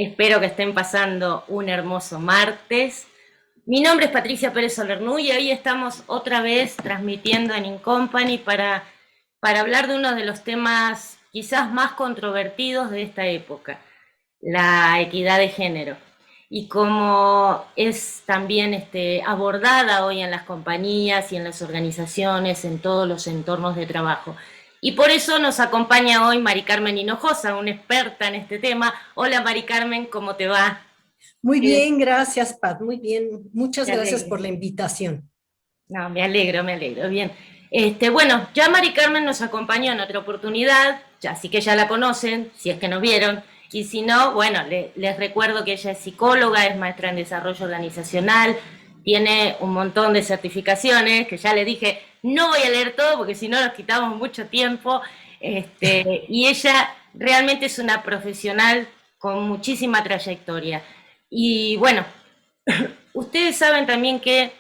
Espero que estén pasando un hermoso martes. Mi nombre es Patricia Pérez Solernú y hoy estamos otra vez transmitiendo en Incompany para hablar de uno de los temas quizás más controvertidos de esta época, la equidad de género. Y como es también abordada hoy en las compañías y en las organizaciones, en todos los entornos de trabajo. Y por eso nos acompaña hoy Mari Carmen Hinojosa, una experta en este tema. Hola Mari Carmen, ¿cómo te va? Muy Eh, bien, gracias, Pat. Muy bien. Muchas me gracias alegro. por la invitación. No, me alegro, bien. Bueno, ya Mari Carmen nos acompañó en otra oportunidad, ya así que ya la conocen, si es que nos vieron, y si no, bueno, les recuerdo que ella es psicóloga, es maestra en desarrollo organizacional, tiene un montón de certificaciones, que ya le dije, no voy a leer todo porque si no nos quitamos mucho tiempo, y ella realmente es una profesional con muchísima trayectoria. Y bueno, ustedes saben también que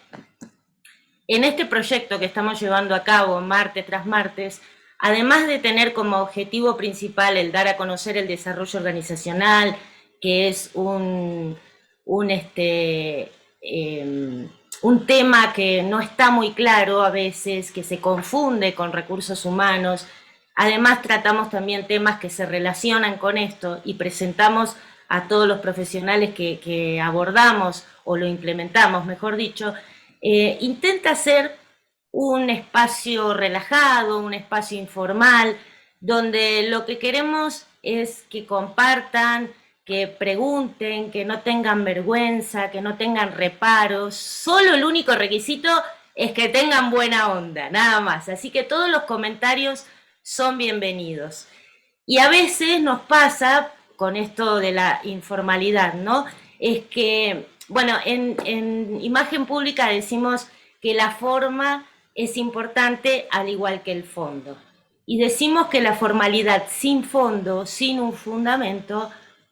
en este proyecto que estamos llevando a cabo martes tras martes, además de tener como objetivo principal el dar a conocer el desarrollo organizacional, que es un tema que no está muy claro a veces, que se confunde con recursos humanos. Además tratamos también temas que se relacionan con esto y presentamos a todos los profesionales que abordamos o lo implementamos, mejor dicho, intenta ser un espacio relajado, un espacio informal, donde lo que queremos es que compartan, que pregunten, que no tengan vergüenza, que no tengan reparos. Solo el único requisito es que tengan buena onda, nada más. Así que todos los comentarios son bienvenidos. Y a veces nos pasa con esto de la informalidad, ¿no? Es que, bueno, en imagen pública decimos que la forma es importante al igual que el fondo. Y decimos que la formalidad sin fondo, sin un fundamento,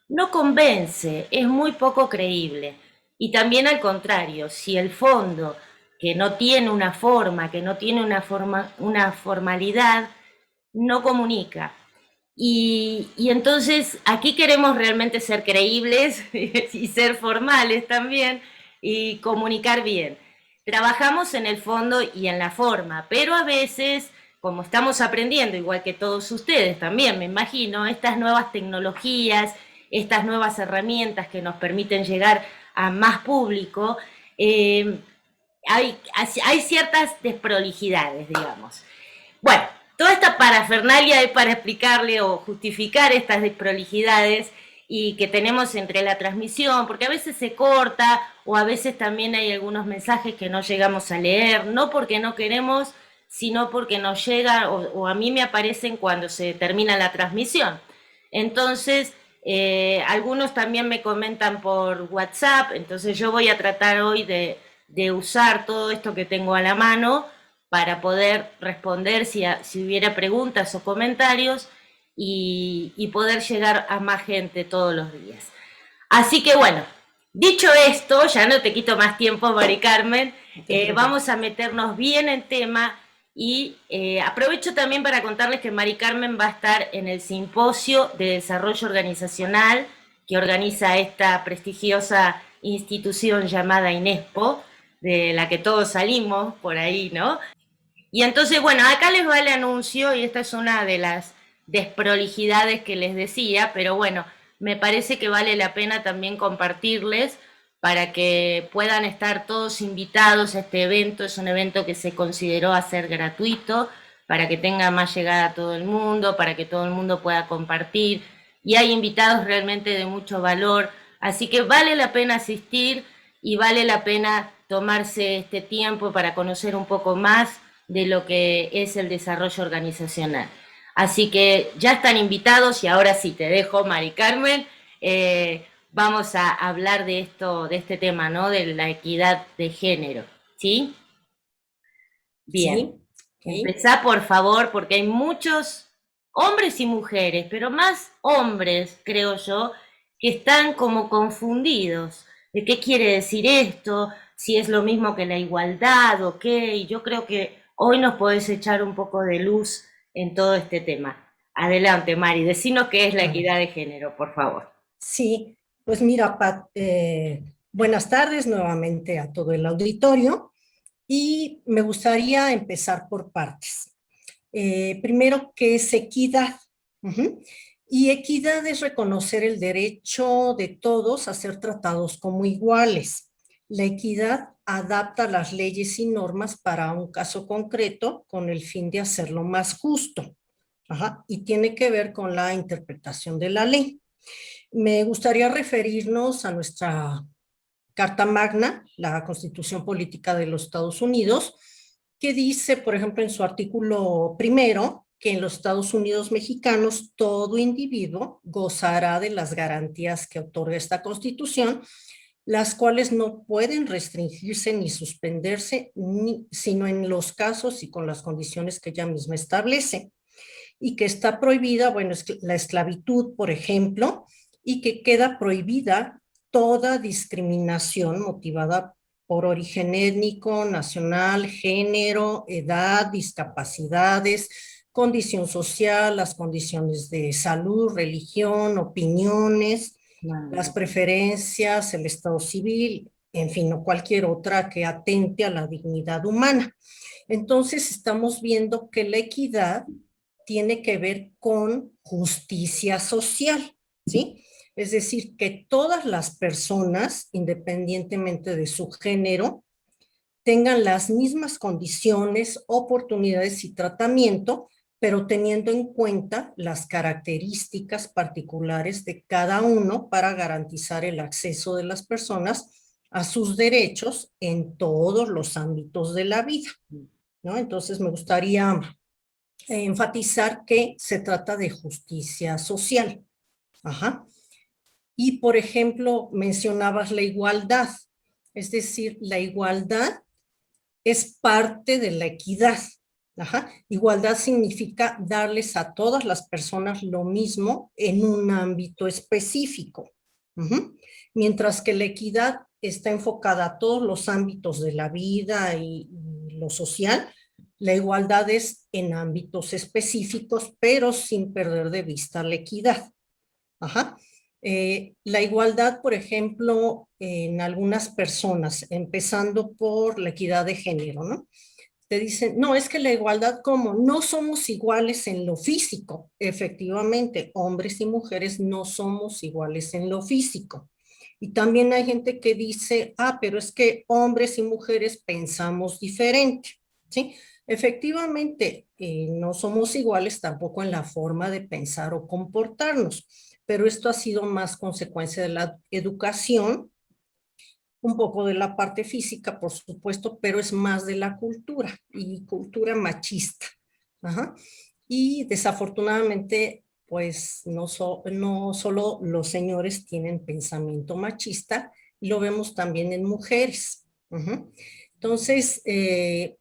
no convence, es muy poco creíble. Y también al contrario, si el fondo, que no tiene una forma, que no tiene una formalidad, no comunica. Y entonces aquí queremos realmente ser creíbles y ser formales también y comunicar bien. Trabajamos en el fondo y en la forma, pero a veces, como estamos aprendiendo, igual que todos ustedes también, me imagino, estas nuevas tecnologías, estas nuevas herramientas que nos permiten llegar a más público, eh, hay ciertas desprolijidades, digamos. Bueno, toda esta parafernalia es para explicarle o justificar estas desprolijidades y que tenemos entre la transmisión, porque a veces se corta o a veces también hay algunos mensajes que no llegamos a leer, no porque no queremos, sino porque nos llega o a mí me aparecen cuando se termina la transmisión. Entonces, algunos también me comentan por WhatsApp, entonces yo voy a tratar hoy de usar todo esto que tengo a la mano para poder responder si hubiera preguntas o comentarios y poder llegar a más gente todos los días. Así que bueno, dicho esto, ya no te quito más tiempo, Mari Carmen, No te vamos a preocupes. meternos bien en tema y aprovecho también para contarles que Mari Carmen va a estar en el simposio de desarrollo organizacional que organiza esta prestigiosa institución llamada INESPO, de la que todos salimos por ahí, ¿no? Y entonces, bueno, acá les va el anuncio y esta es una de las desprolijidades que les decía, pero bueno, me parece que vale la pena también compartirles para que puedan estar todos invitados a este evento. Es un evento que se consideró hacer gratuito para que tenga más llegada a todo el mundo, para que todo el mundo pueda compartir. Y hay invitados realmente de mucho valor, así que vale la pena asistir y vale la pena tomarse este tiempo para conocer un poco más de lo que es el desarrollo organizacional. Así que ya están invitados y ahora sí te dejo, Mari Carmen. Vamos a hablar de esto, de este tema, ¿no? De la equidad de género, ¿sí? Bien. Sí, ok. Empezá, por favor, porque hay muchos hombres y mujeres, pero más hombres, creo yo, que están como confundidos de qué quiere decir esto, si es lo mismo que la igualdad o qué, y yo creo que hoy nos podés echar un poco de luz en todo este tema. Adelante, Mari, decinos qué es la A ver. equidad de género, por favor. Sí. Pues mira, Pat, buenas tardes nuevamente a todo el auditorio y me gustaría empezar por partes. Primero, ¿qué es equidad? Ujú. Y equidad es reconocer el derecho de todos a ser tratados como iguales. La equidad adapta las leyes y normas para un caso concreto con el fin de hacerlo más justo. Ajá, y tiene que ver con la interpretación de la ley. Me gustaría referirnos a nuestra Carta Magna, la Constitución Política de los Estados Unidos, que dice, por ejemplo, en su artículo primero, que en los Estados Unidos mexicanos todo individuo gozará de las garantías que otorga esta Constitución, las cuales no pueden restringirse ni suspenderse, sino en los casos y con las condiciones que ella misma establece, y que está prohibida, bueno, es la esclavitud, por ejemplo, y que queda prohibida toda discriminación motivada por origen étnico, nacional, género, edad, discapacidades, condición social, las condiciones de salud, religión, opiniones, las preferencias, el estado civil, en fin, o cualquier otra que atente a la dignidad humana. Entonces, estamos viendo que la equidad tiene que ver con justicia social, ¿sí? Es decir, que todas las personas, independientemente de su género, tengan las mismas condiciones, oportunidades y tratamiento, pero teniendo en cuenta las características particulares de cada uno para garantizar el acceso de las personas a sus derechos en todos los ámbitos de la vida, ¿no? Entonces me gustaría enfatizar que se trata de justicia social. Ajá. Y, por ejemplo, mencionabas la igualdad, es decir, la igualdad es parte de la equidad. Ajá. Igualdad significa darles a todas las personas lo mismo en un ámbito específico. Mientras que la equidad está enfocada a todos los ámbitos de la vida y lo social, la igualdad es en ámbitos específicos, pero sin perder de vista la equidad. Ajá. La igualdad, por ejemplo, en algunas personas, empezando por la equidad de género, ¿no? Te dicen, no, es que la igualdad, ¿cómo? No somos iguales en lo físico. Efectivamente, hombres y mujeres no somos iguales en lo físico. Y también hay gente que dice, pero es que hombres y mujeres pensamos diferente, ¿sí? Efectivamente, no somos iguales tampoco en la forma de pensar o comportarnos, pero esto ha sido más consecuencia de la educación, un poco de la parte física, por supuesto, pero es más de la cultura y cultura machista. Ajá. Y desafortunadamente, pues no solo los señores tienen pensamiento machista, lo vemos también en mujeres. Ajá. Entonces,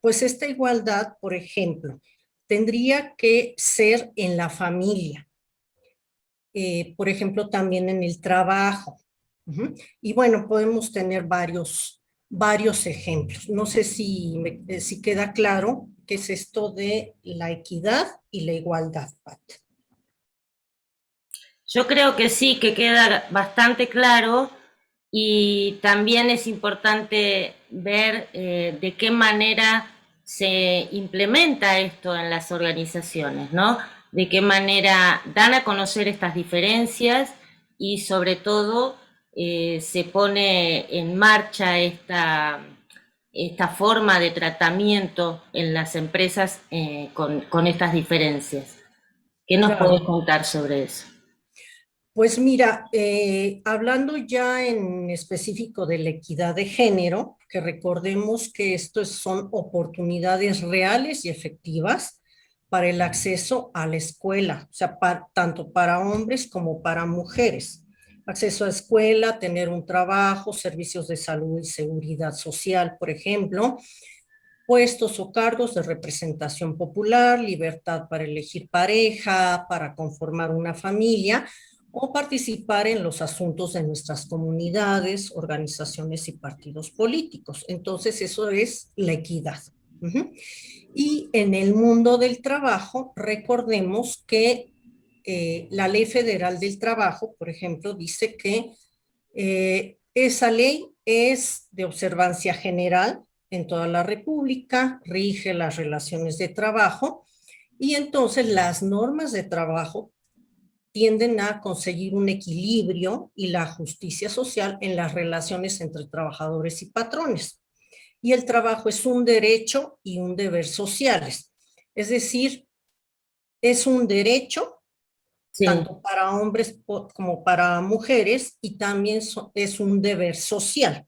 pues esta igualdad, por ejemplo, tendría que ser en la familia, por ejemplo, también en el trabajo. Y bueno, podemos tener varios ejemplos. No sé si queda claro qué es esto de la equidad y la igualdad, Pat. Yo creo que sí, que queda bastante claro y también es importante ver de qué manera se implementa esto en las organizaciones, ¿no? De qué manera dan a conocer estas diferencias y sobre todo se pone en marcha esta forma de tratamiento en las empresas con estas diferencias. ¿Qué nos podés Claro. contar sobre eso? Pues mira, hablando ya en específico de la equidad de género, que recordemos que estos son oportunidades reales y efectivas para el acceso a la escuela, o sea, tanto para hombres como para mujeres. Acceso a escuela, tener un trabajo, servicios de salud y seguridad social, por ejemplo, puestos o cargos de representación popular, libertad para elegir pareja, para conformar una familia o participar en los asuntos de nuestras comunidades, organizaciones y partidos políticos. Entonces, eso es la equidad. Y en el mundo del trabajo, recordemos que la Ley Federal del Trabajo, por ejemplo, dice que Esa ley es de observancia general en toda la República, rige las relaciones de trabajo y entonces las normas de trabajo tienden a conseguir un equilibrio y la justicia social en las relaciones entre trabajadores y patrones. Y el trabajo es un derecho y un deber sociales. Es decir, es un derecho Sí, tanto para hombres como para mujeres y también es un deber social,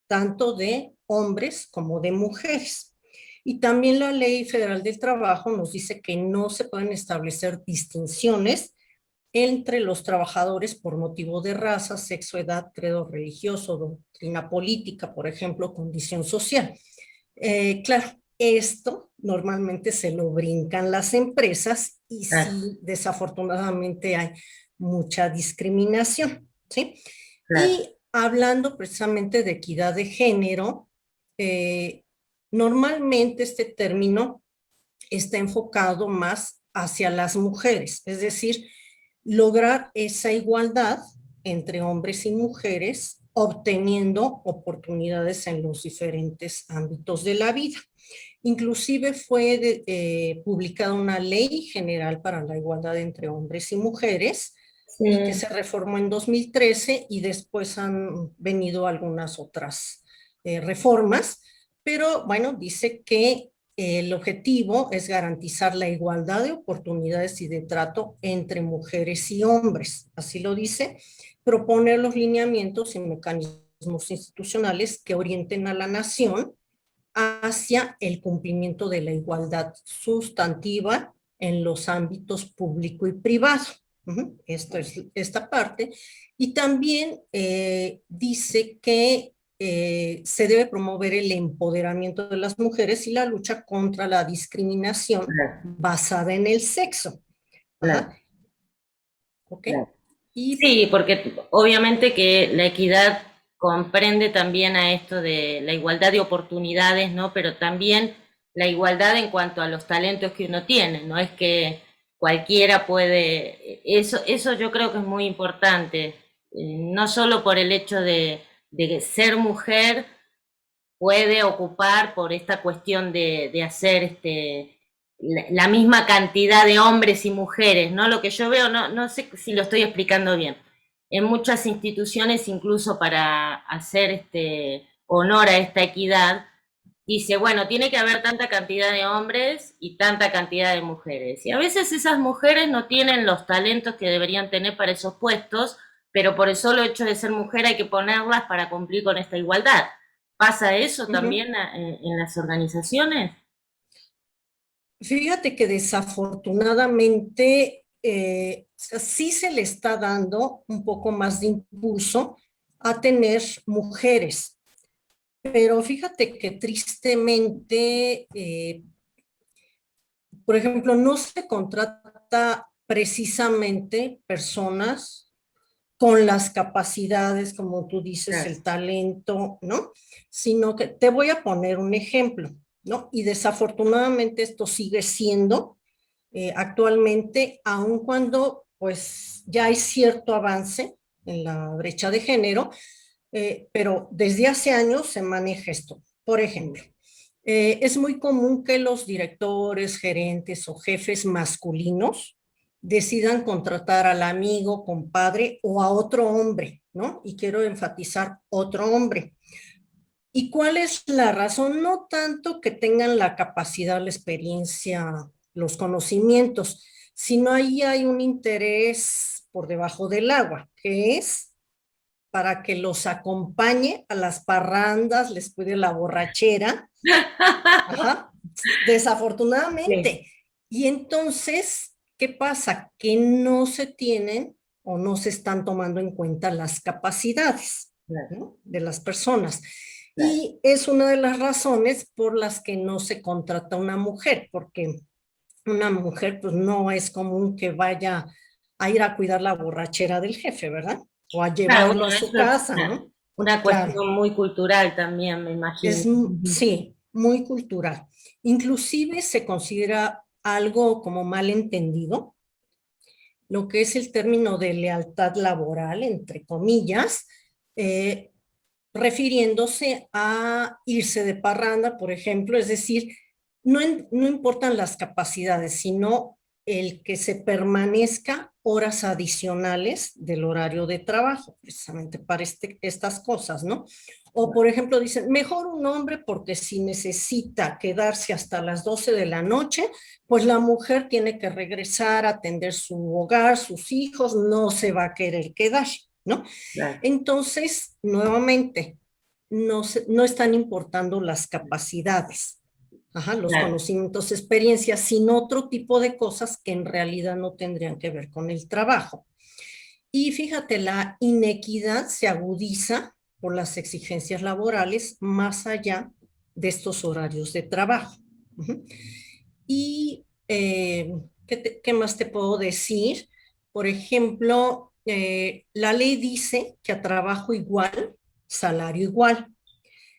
tanto de hombres como de mujeres. Y también la Ley Federal del Trabajo nos dice que no se pueden establecer distinciones entre los trabajadores por motivo de raza, sexo, edad, credo religioso, doctrina política, por ejemplo, condición social. Claro, esto normalmente se lo brincan las empresas y claro, sí, desafortunadamente hay mucha discriminación, ¿sí? claro. Y hablando precisamente de equidad de género, eh, normalmente este término está enfocado más hacia las mujeres, es decir, lograr esa igualdad entre hombres y mujeres, obteniendo oportunidades en los diferentes ámbitos de la vida. Inclusive fue publicada una ley general para la igualdad entre hombres y mujeres y que Sí, se reformó en 2013 y después han venido algunas otras reformas, pero bueno, dice que el objetivo es garantizar la igualdad de oportunidades y de trato entre mujeres y hombres, así lo dice, proponer los lineamientos y mecanismos institucionales que orienten a la nación hacia el cumplimiento de la igualdad sustantiva en los ámbitos público y privado. Esto es esta parte. Y también dice que se debe promover el empoderamiento de las mujeres y la lucha contra la discriminación claro, basada en el sexo. Ajá, claro, ¿ok? claro. Y Sí, porque obviamente que la equidad comprende también a esto de la igualdad de oportunidades, ¿no? Pero también la igualdad en cuanto a los talentos que uno tiene, no es que cualquiera puede, eso yo creo que es muy importante, no solo por el hecho de ser mujer, puede ocupar por esta cuestión de hacer la misma cantidad de hombres y mujeres, ¿no? Lo que yo veo, no sé si lo estoy explicando bien. En muchas instituciones, incluso para hacer honor a esta equidad, dice, bueno, tiene que haber tanta cantidad de hombres y tanta cantidad de mujeres. Y a veces esas mujeres no tienen los talentos que deberían tener para esos puestos, pero por el solo hecho de ser mujer hay que ponerlas para cumplir con esta igualdad. ¿Pasa eso uh-huh. también en las organizaciones? Fíjate que desafortunadamente sí se le está dando un poco más de impulso a tener mujeres, pero fíjate que tristemente, por ejemplo, no se contrata precisamente personas con las capacidades, como tú dices, Claro, el talento, ¿no? Sino que te voy a poner un ejemplo, ¿no? Y desafortunadamente esto sigue siendo actualmente, aun cuando pues ya hay cierto avance en la brecha de género, pero desde hace años se maneja esto. Por ejemplo, sí, es muy común que los directores, gerentes o jefes masculinos decidan contratar al amigo, compadre o a otro hombre, ¿no? Y quiero enfatizar otro hombre. ¿Y cuál es la razón? No tanto que tengan la capacidad, la experiencia, los conocimientos, sino ahí hay un interés por debajo del agua, que es para que los acompañe a las parrandas, les cuide la borrachera. Ajá, sí, desafortunadamente. Y entonces, ¿qué pasa? Que no se tienen o no se están tomando en cuenta las capacidades, claro, ¿no? De las personas. claro. Y es una de las razones por las que no se contrata una mujer, porque una mujer pues no es común que vaya a ir a cuidar la borrachera del jefe, ¿verdad? O a Claro, llevarlo bueno, a su eso es casa, ¿no? una Claro, cuestión muy cultural también, me es, imagino. Ujú. sí, muy cultural. Inclusive se considera algo como mal entendido, lo que es el término de lealtad laboral, entre comillas, eh, refiriéndose a irse de parranda, por ejemplo, es decir, no importan las capacidades, sino el que se permanezca horas adicionales del horario de trabajo, precisamente para estas cosas, ¿no? O, por ejemplo, dicen, mejor un hombre porque si necesita quedarse hasta las 12 de la noche, pues la mujer tiene que regresar a atender su hogar, sus hijos, no se va a querer quedar, ¿no? Claro, Entonces, nuevamente, no están importando las capacidades, ajá, los claro, conocimientos, experiencias, sino otro tipo de cosas que en realidad no tendrían que ver con el trabajo. Y fíjate, la inequidad se agudiza por las exigencias laborales más allá de estos horarios de trabajo. Ujú. Y, ¿qué más te puedo decir? Por ejemplo, la ley dice que a trabajo igual, salario igual.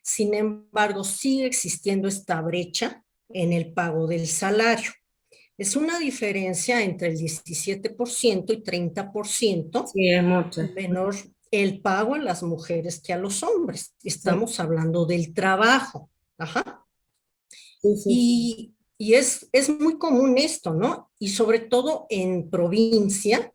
Sin embargo, sigue existiendo esta brecha en el pago del salario. Es una diferencia entre el 17% y 30% sí, es mucho. menor el pago a las mujeres que a los hombres. Sí, Estamos hablando del trabajo. Ajá. sí, sí, sí. Y es muy común esto, ¿no? Y sobre todo en provincia,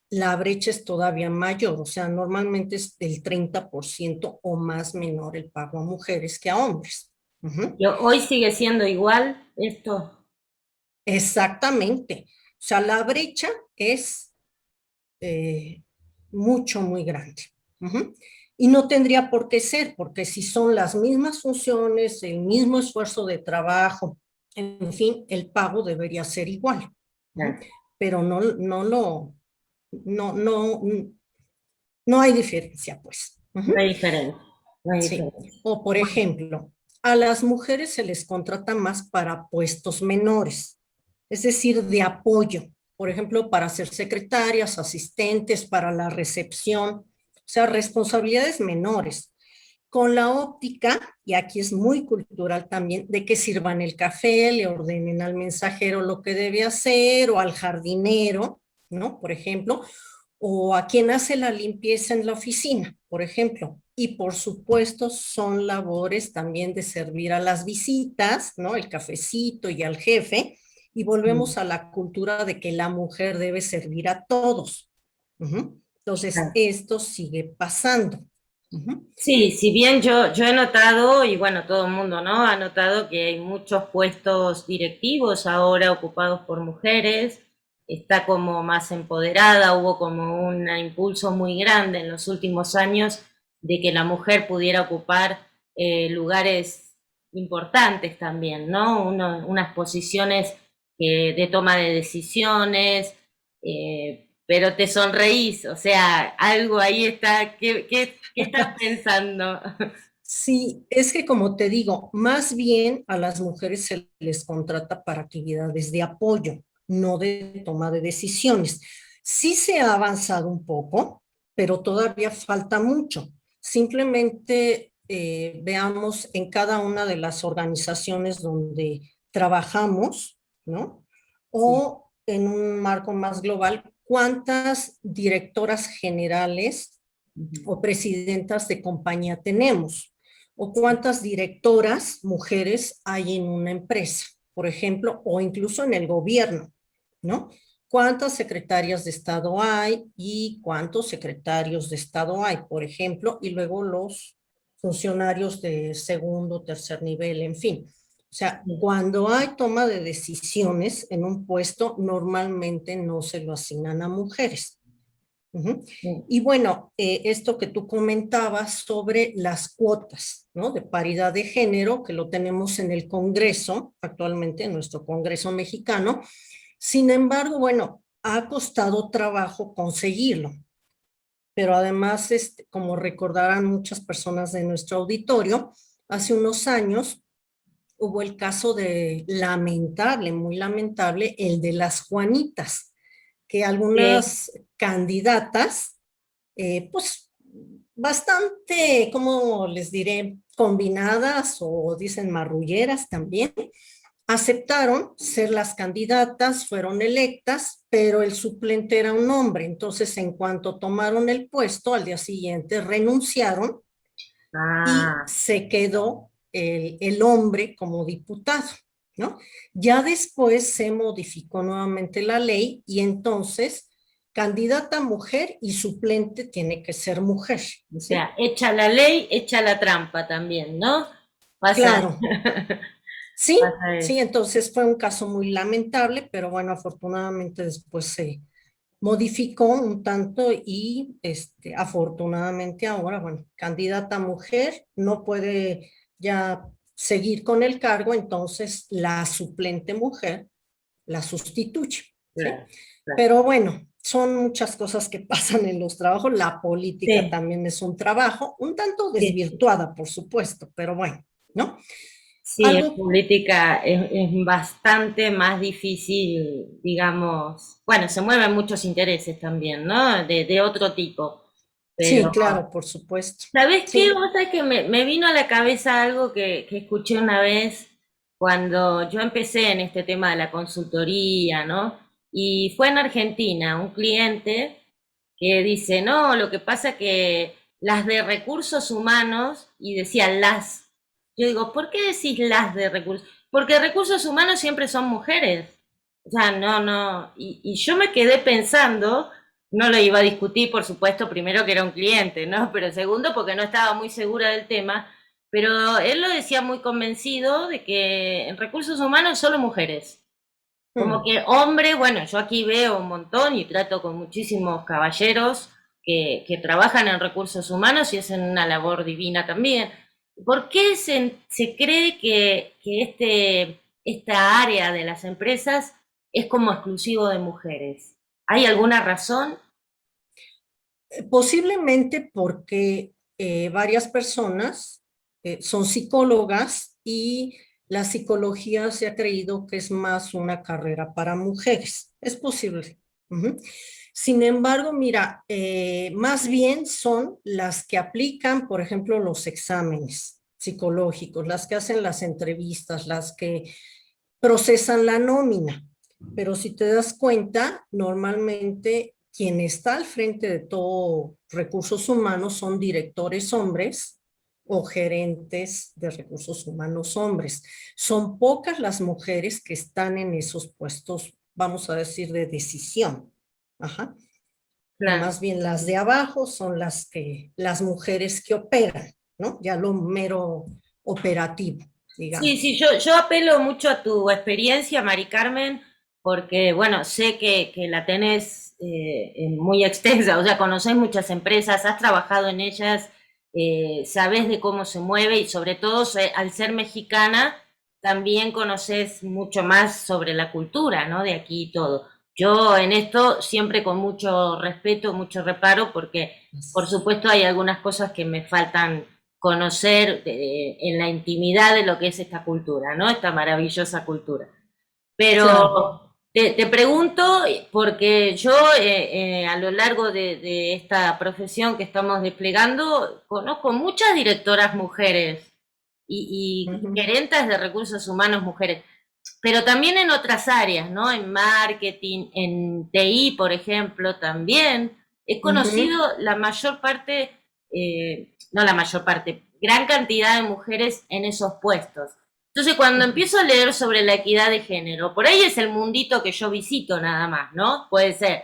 la brecha es todavía mayor, o sea, normalmente es del 30% o más menor el pago a mujeres que a hombres. Ujú. Hoy sigue siendo igual esto. Exactamente. O sea, la brecha es eh, mucho, muy grande. Ujú. Y no tendría por qué ser, porque si son las mismas funciones, el mismo esfuerzo de trabajo, en fin, el pago debería ser igual. Ujú. Claro, Pero no, no, no hay diferencia, pues. no Ujú. hay diferencia, no hay Sí. diferencia. O, por Bueno, ejemplo, a las mujeres se les contrata más para puestos menores, es decir, de apoyo. Por ejemplo, para ser secretarias, asistentes, para la recepción, o sea, responsabilidades menores. Con la óptica, y aquí es muy cultural también, de que sirvan el café, le ordenen al mensajero lo que debe hacer o al jardinero, ¿no? Por ejemplo, o a quien hace la limpieza en la oficina, por ejemplo. Y por supuesto son labores también de servir a las visitas, ¿no? El cafecito y al jefe. Y volvemos a la cultura de que la mujer debe servir a todos. Ujú. Entonces, claro. esto sigue pasando. Ujú. Sí, si bien yo he notado, y bueno, todo el mundo, ¿no? Ha notado que hay muchos puestos directivos ahora ocupados por mujeres, está como más empoderada, hubo como un impulso muy grande en los últimos años de que la mujer pudiera ocupar lugares importantes también, ¿no? Unas posiciones de toma de decisiones, pero te sonreís, o sea, algo ahí está, ¿qué estás pensando? Sí, es que como te digo, más bien a las mujeres se les contrata para actividades de apoyo, no de toma de decisiones. Sí se ha avanzado un poco, pero todavía falta mucho. Simplemente veamos en cada una de las organizaciones donde trabajamos, ¿no? Sí, O en un marco más global, cuántas directoras generales ujú, o presidentas de compañía tenemos, o cuántas directoras mujeres hay en una empresa, por ejemplo, o incluso en el gobierno, ¿no? ¿Cuántas secretarias de Estado hay y cuántos secretarios de Estado hay, por ejemplo? Y luego los funcionarios de segundo, tercer nivel, en fin. O sea, sí, cuando hay toma de decisiones en un puesto, normalmente no se lo asignan a mujeres. Ujú. sí, Y bueno, esto que tú comentabas sobre las cuotas, ¿no? De paridad de género, que lo tenemos en el Congreso, actualmente en nuestro Congreso mexicano. Sin embargo, bueno, ha costado trabajo conseguirlo, pero además, como recordarán muchas personas de nuestro auditorio, hace unos años hubo el caso de lamentable, muy lamentable, el de las Juanitas, que sí, algunas candidatas pues bastante, ¿cómo les diré? Combinadas o dicen marrulleras también, aceptaron ser las candidatas, fueron electas, pero el suplente era un hombre. Entonces, en cuanto tomaron el puesto, al día siguiente renunciaron y Ah, se quedó el hombre como diputado, ¿no? Ya después se modificó nuevamente la ley y entonces candidata mujer y suplente tiene que ser mujer, o ¿sí? sea, echa la ley, echa la trampa también, ¿no? Pasa, Claro, sí, pasa sí, eso. entonces fue un caso muy lamentable, pero bueno, afortunadamente después se modificó un tanto y afortunadamente ahora, bueno, candidata mujer no puede ya seguir con el cargo, entonces la suplente mujer la sustituye, ¿sí? Claro, claro. Pero bueno, son muchas cosas que pasan en los trabajos, la política Sí, también es un trabajo, un tanto sí, sí. desvirtuada, por supuesto, pero bueno, ¿no? Sí, en Algo, política es bastante más difícil, digamos, bueno, se mueven muchos intereses también, ¿no? De otro tipo. sí, Pero, claro, por supuesto, ¿sabés qué? sí. Vos sabés que me vino a la cabeza algo que escuché una vez cuando yo empecé en este tema de la consultoría, ¿no? Y fue en Argentina, un cliente que dice, no, lo que pasa que las de recursos humanos, y decía las, yo digo, ¿por qué decís las de recursos? Porque recursos humanos siempre son mujeres. O sea, no, no. Y yo me quedé pensando, no lo iba a discutir, por supuesto, primero que era un cliente, ¿no? Pero segundo, porque no estaba muy segura del tema. Pero él lo decía muy convencido de que en recursos humanos solo mujeres. Como Mm. que hombre, bueno, yo aquí veo un montón y trato con muchísimos caballeros que trabajan en recursos humanos y hacen una labor divina también. ¿Por qué se cree que esta área de las empresas es como exclusivo de mujeres? ¿Hay alguna razón? Posiblemente porque varias personas son psicólogas y la psicología se ha creído que es más una carrera para mujeres. Es posible. Ujú. Sin embargo, mira, más bien son las que aplican, por ejemplo, los exámenes psicológicos, las que hacen las entrevistas, las que procesan la nómina. Pero si te das cuenta, normalmente quien está al frente de todo recursos humanos son directores hombres o gerentes de recursos humanos hombres. Son pocas las mujeres que están en esos puestos, vamos a decir, de decisión. Ajá. Claro. Más bien las de abajo son las mujeres que operan, ¿no? Ya lo mero operativo, Sí, sí, digamos. yo apelo mucho a tu experiencia, Mari Carmen, porque, bueno, sé que la tenés muy extensa, o sea, conocés muchas empresas, has trabajado en ellas, sabés de cómo se mueve y sobre todo al ser mexicana, también conoces mucho más sobre la cultura, ¿no? De aquí y todo. Yo en esto siempre con mucho respeto, mucho reparo, porque por supuesto hay algunas cosas que me faltan conocer en la intimidad de lo que es esta cultura, ¿no? Esta maravillosa cultura. Claro. Pero te pregunto, porque yo a lo largo de esta profesión que estamos desplegando, conozco muchas directoras mujeres y Ujú, gerentas de recursos humanos mujeres, pero también en otras áreas, ¿no? En marketing, en TI, por ejemplo, también. He ujú, conocido la mayor parte, no la mayor parte, gran cantidad de mujeres en esos puestos. Entonces, cuando ujú. empiezo a leer sobre la equidad de género, por ahí es el mundito que yo visito nada más, ¿no? Puede ser.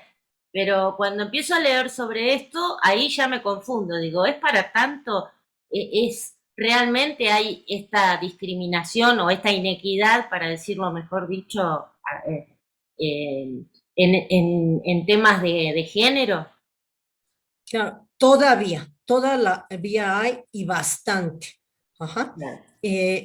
Pero cuando empiezo a leer sobre esto, ahí ya me confundo. Digo, ¿es para tanto? ¿Es realmente hay esta discriminación o esta inequidad, para decirlo mejor dicho, en temas de género? Claro, todavía hay y bastante. Ajá. Claro.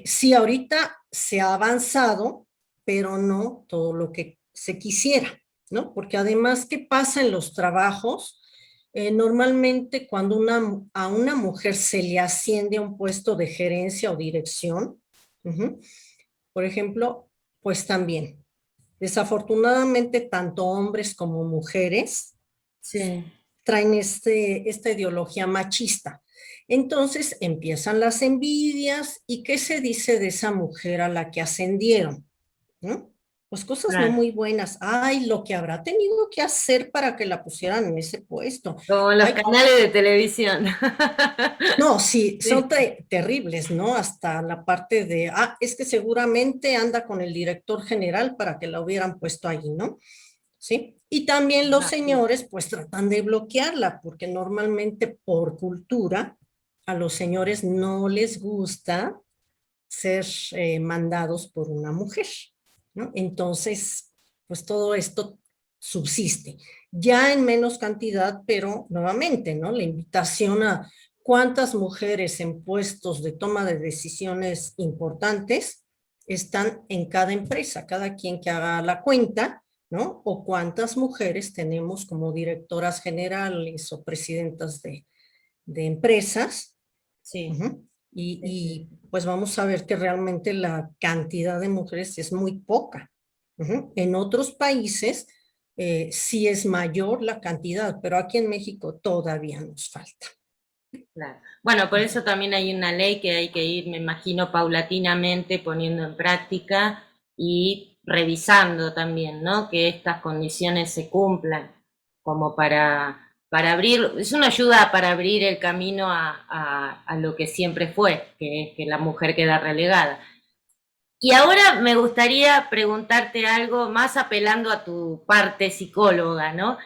Sí, ahorita se ha avanzado, pero no todo lo que se quisiera, ¿no? Porque además, ¿qué pasa en los trabajos? Normalmente cuando a una mujer se le asciende a un puesto de gerencia o dirección, ujú, por ejemplo, pues también, desafortunadamente, tanto hombres como mujeres Sí. traen esta ideología machista. Entonces empiezan las envidias y qué se dice de esa mujer a la que ascendieron. ¿no? Pues cosas no Claro. muy buenas. Ay, lo que habrá tenido que hacer para que la pusieran en ese puesto. Como en los Ay, canales de televisión. no, sí, son Sí, terribles, ¿no? Hasta la parte de, es que seguramente anda con el director general para que la hubieran puesto allí, ¿no? ¿Sí? Y también los imagino. señores pues tratan de bloquearla, porque normalmente por cultura a los señores no les gusta ser mandados por una mujer, ¿no? Entonces, pues todo esto subsiste, ya en menos cantidad, pero nuevamente, ¿no? La invitación a cuántas mujeres en puestos de toma de decisiones importantes están en cada empresa, cada quien que haga la cuenta, ¿no? O cuántas mujeres tenemos como directoras generales o presidentas de empresas. Sí, Ujú. sí, sí. Pues vamos a ver que realmente la cantidad de mujeres es muy poca. Ujú. En otros países sí es mayor la cantidad, pero aquí en México todavía nos falta. Claro. Bueno, por Ujú. eso también hay una ley que hay que ir, me imagino, paulatinamente poniendo en práctica y revisando también, ¿no? Que estas condiciones se cumplan, como para abrir, es una ayuda para abrir el camino a lo que siempre fue, que es que la mujer queda relegada. Y ahora me gustaría preguntarte algo más apelando a tu parte psicóloga, ¿no?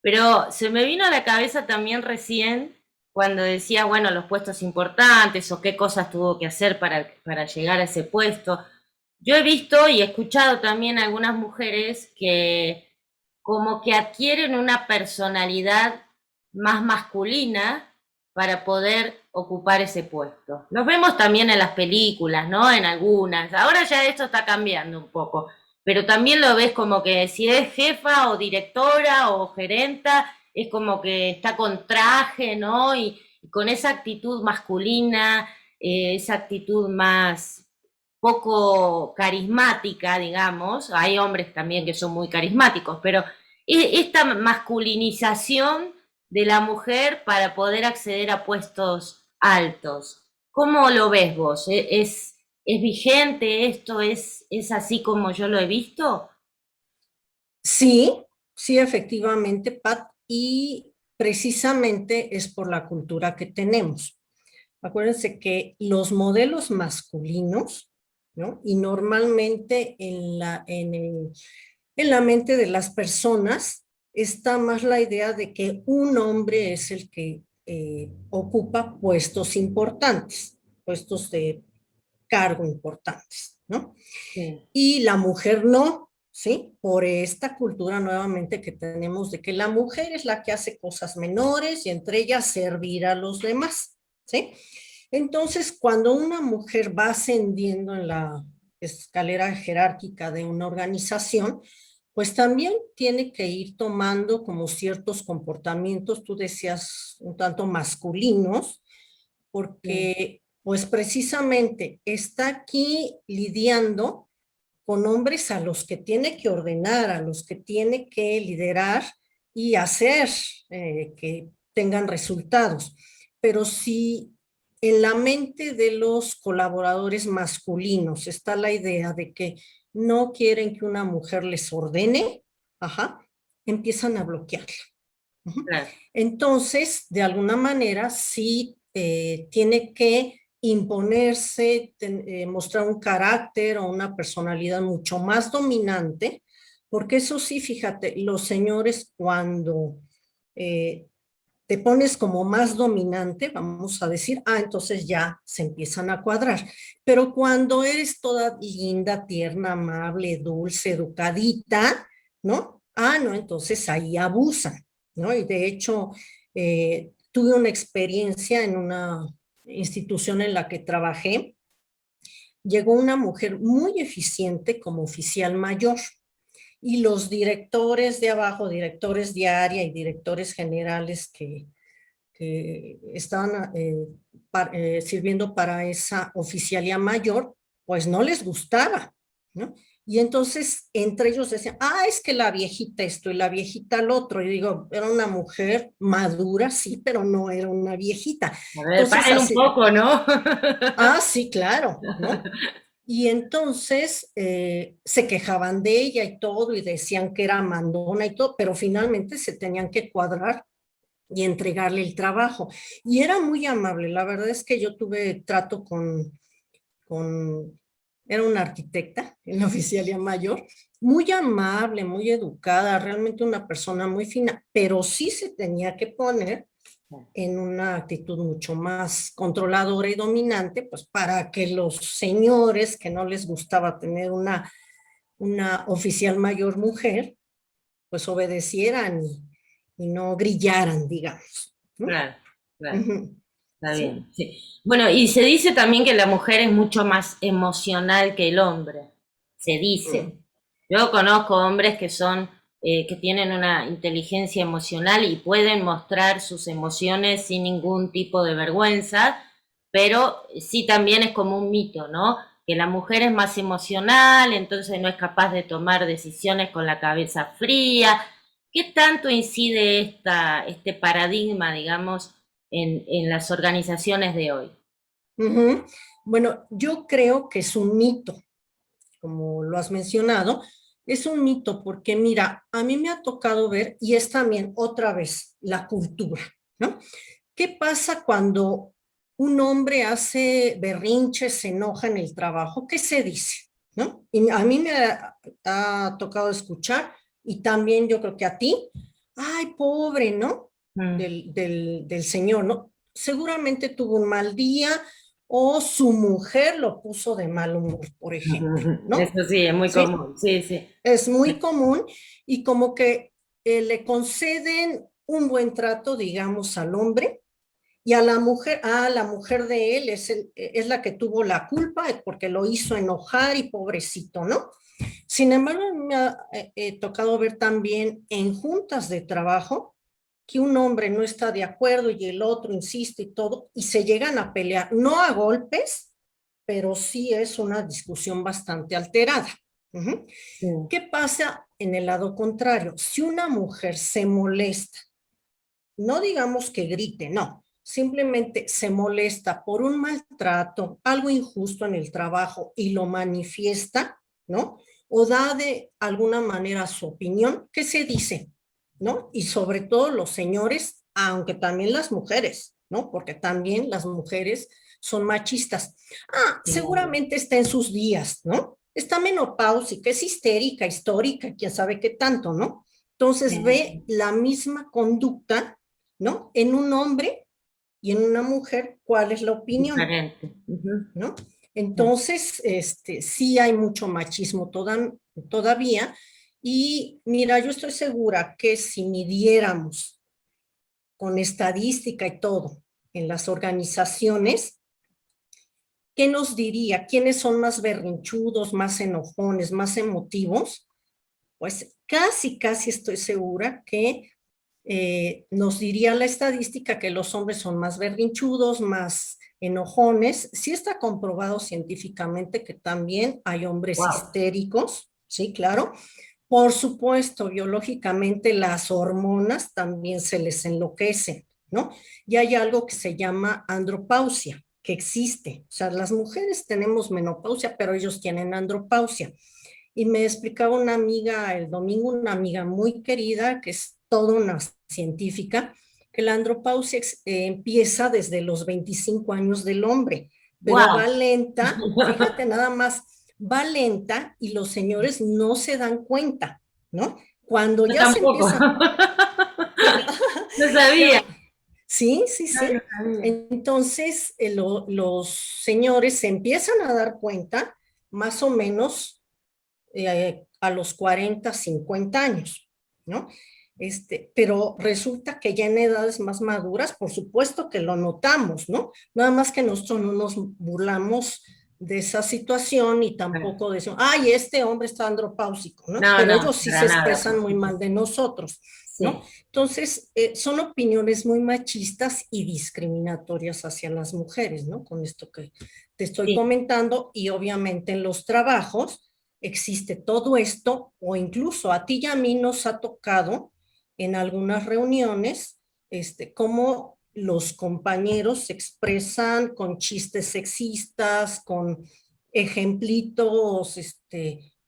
Pero se me vino a la cabeza también recién cuando decía, bueno, los puestos importantes o qué cosas tuvo que hacer para llegar a ese puesto. Yo he visto y he escuchado también a algunas mujeres que como que adquieren una personalidad más masculina para poder ocupar ese puesto. Los vemos también en las películas, ¿no? En algunas. Ahora ya esto está cambiando un poco, pero también lo ves como que si es jefa o directora o gerenta, es como que está con traje, ¿no? Y con esa actitud masculina, esa actitud más poco carismática, digamos. Hay hombres también que son muy carismáticos, pero esta masculinización de la mujer para poder acceder a puestos altos. ¿Cómo lo ves vos? ¿Es vigente esto? ¿Es así como yo lo he visto? Sí, sí, efectivamente, Pat, y precisamente es por la cultura que tenemos. Acuérdense que los modelos masculinos, ¿no? Y normalmente en la mente de las personas está más la idea de que un hombre es el que ocupa puestos importantes, puestos de cargo importantes, ¿no? Sí, Y la mujer no, ¿sí? Por esta cultura nuevamente que tenemos de que la mujer es la que hace cosas menores y entre ellas servir a los demás, ¿sí? Entonces, cuando una mujer va ascendiendo en la escalera jerárquica de una organización, pues también tiene que ir tomando como ciertos comportamientos, tú decías, un tanto masculinos, sí, porque pues precisamente está aquí lidiando con hombres a los que tiene que ordenar, a los que tiene que liderar y hacer que tengan resultados. Pero si en la mente de los colaboradores masculinos está la idea de que no quieren que una mujer les ordene, ajá, empiezan a bloquearla. Ujú. claro. Entonces, de alguna manera, sí tiene que imponerse, mostrar un carácter o una personalidad mucho más dominante, porque eso sí, fíjate, los señores cuando eh, te pones como más dominante, vamos a decir, entonces ya se empiezan a cuadrar. Pero cuando eres toda linda, tierna, amable, dulce, educadita, ¿no? No, entonces ahí abusan, ¿no? Y de hecho, tuve una experiencia en una institución en la que trabajé. Llegó una mujer muy eficiente como oficial mayor y los directores de abajo, directores de área y directores generales que estaban sirviendo para esa oficialía mayor, pues no les gustaba, ¿no? Y entonces entre ellos decían, es que la viejita esto y la viejita lo otro. Y digo, era una mujer madura, sí, pero no era una viejita. A ver, Entonces paren un así, poco, ¿no? sí, claro, ¿no? Y entonces se quejaban de ella y todo, y decían que era mandona y todo, pero finalmente se tenían que cuadrar y entregarle el trabajo. Y era muy amable, la verdad es que yo tuve trato con era una arquitecta en la oficialía mayor, muy amable, muy educada, realmente una persona muy fina, pero sí se tenía que poner en una actitud mucho más controladora y dominante, pues para que los señores que no les gustaba tener una oficial mayor mujer, pues obedecieran y no grillaran, digamos, ¿no? Claro, claro, Ujú. está Sí. bien. Sí. Bueno, y se dice también que la mujer es mucho más emocional que el hombre. Se dice. Mm. Yo conozco hombres que son, que tienen una inteligencia emocional y pueden mostrar sus emociones sin ningún tipo de vergüenza, pero sí también es como un mito, ¿no? Que la mujer es más emocional, entonces no es capaz de tomar decisiones con la cabeza fría. ¿Qué tanto incide este paradigma, digamos, en las organizaciones de hoy? Ujú. Bueno, yo creo que es un mito, como lo has mencionado, es un mito porque mira, a mí me ha tocado ver, y es también otra vez la cultura, ¿no? ¿Qué pasa cuando un hombre hace berrinches, se enoja en el trabajo? ¿Qué se dice? ¿No? Y a mí me ha tocado escuchar, y también yo creo que a ti, ay, pobre, ¿no? Mm. Del señor, ¿no? Seguramente tuvo un mal día o su mujer lo puso de mal humor, por ejemplo, ¿no? Eso sí, es muy ¿Sí? común, sí, sí. Es muy común y como que le conceden un buen trato, digamos, al hombre, y a la mujer de él es la que tuvo la culpa porque lo hizo enojar y pobrecito, ¿no? Sin embargo, me ha tocado ver también en juntas de trabajo que un hombre no está de acuerdo y el otro insiste y todo, y se llegan a pelear, no a golpes, pero sí es una discusión bastante alterada. Uh-huh. Sí. ¿Qué pasa en el lado contrario? Si una mujer se molesta, no digamos que grite, no, simplemente se molesta por un maltrato, algo injusto en el trabajo y lo manifiesta, ¿no? O da de alguna manera su opinión, ¿qué se dice? ¿No? Y sobre todo los señores, aunque también las mujeres, ¿no? Porque también las mujeres son machistas. Ah, Claro. seguramente está en sus días, ¿no? Está menopáusica, es histérica, histórica, quién sabe qué tanto, ¿no? Entonces ve la misma conducta, ¿no? En un hombre y en una mujer, ¿cuál es la opinión? Diferente. Ujú. ¿No? Entonces, sí hay mucho machismo todavía, y mira, yo estoy segura que si midiéramos con estadística y todo en las organizaciones, ¿qué nos diría? ¿Quiénes son más berrinchudos, más enojones, más emotivos? Pues casi estoy segura que nos diría la estadística que los hombres son más berrinchudos, más enojones. Sí está comprobado científicamente que también hay hombres Wow. histéricos, sí, claro. Por supuesto, biológicamente las hormonas también se les enloquecen, ¿no? Y hay algo que se llama andropausia, que existe. O sea, las mujeres tenemos menopausia, pero ellos tienen andropausia. Y me explicaba una amiga el domingo, una amiga muy querida, que es toda una científica, que la andropausia empieza desde los 25 años del hombre, pero va Wow. lenta, fíjate nada más, va lenta y los señores no se dan cuenta, ¿no? Cuando Yo ya se tampoco. empieza, No sabía. sí, sí, No lo sí. sabía. Entonces, los señores se empiezan a dar cuenta más o menos a los 40, 50 años, ¿no? Pero resulta que ya en edades más maduras, por supuesto que lo notamos, ¿no? Nada más que nosotros no nos burlamos de esa situación y tampoco decimos, ay, este hombre está andropáusico, ¿no? No, Pero no, ellos sí se para nada, expresan por muy mal supuesto. de nosotros, ¿no? Sí, Entonces, son opiniones muy machistas y discriminatorias hacia las mujeres, ¿no? Con esto que te estoy sí. comentando, y obviamente en los trabajos existe todo esto, o incluso a ti y a mí nos ha tocado en algunas reuniones, cómo los compañeros se expresan con chistes sexistas, con ejemplitos,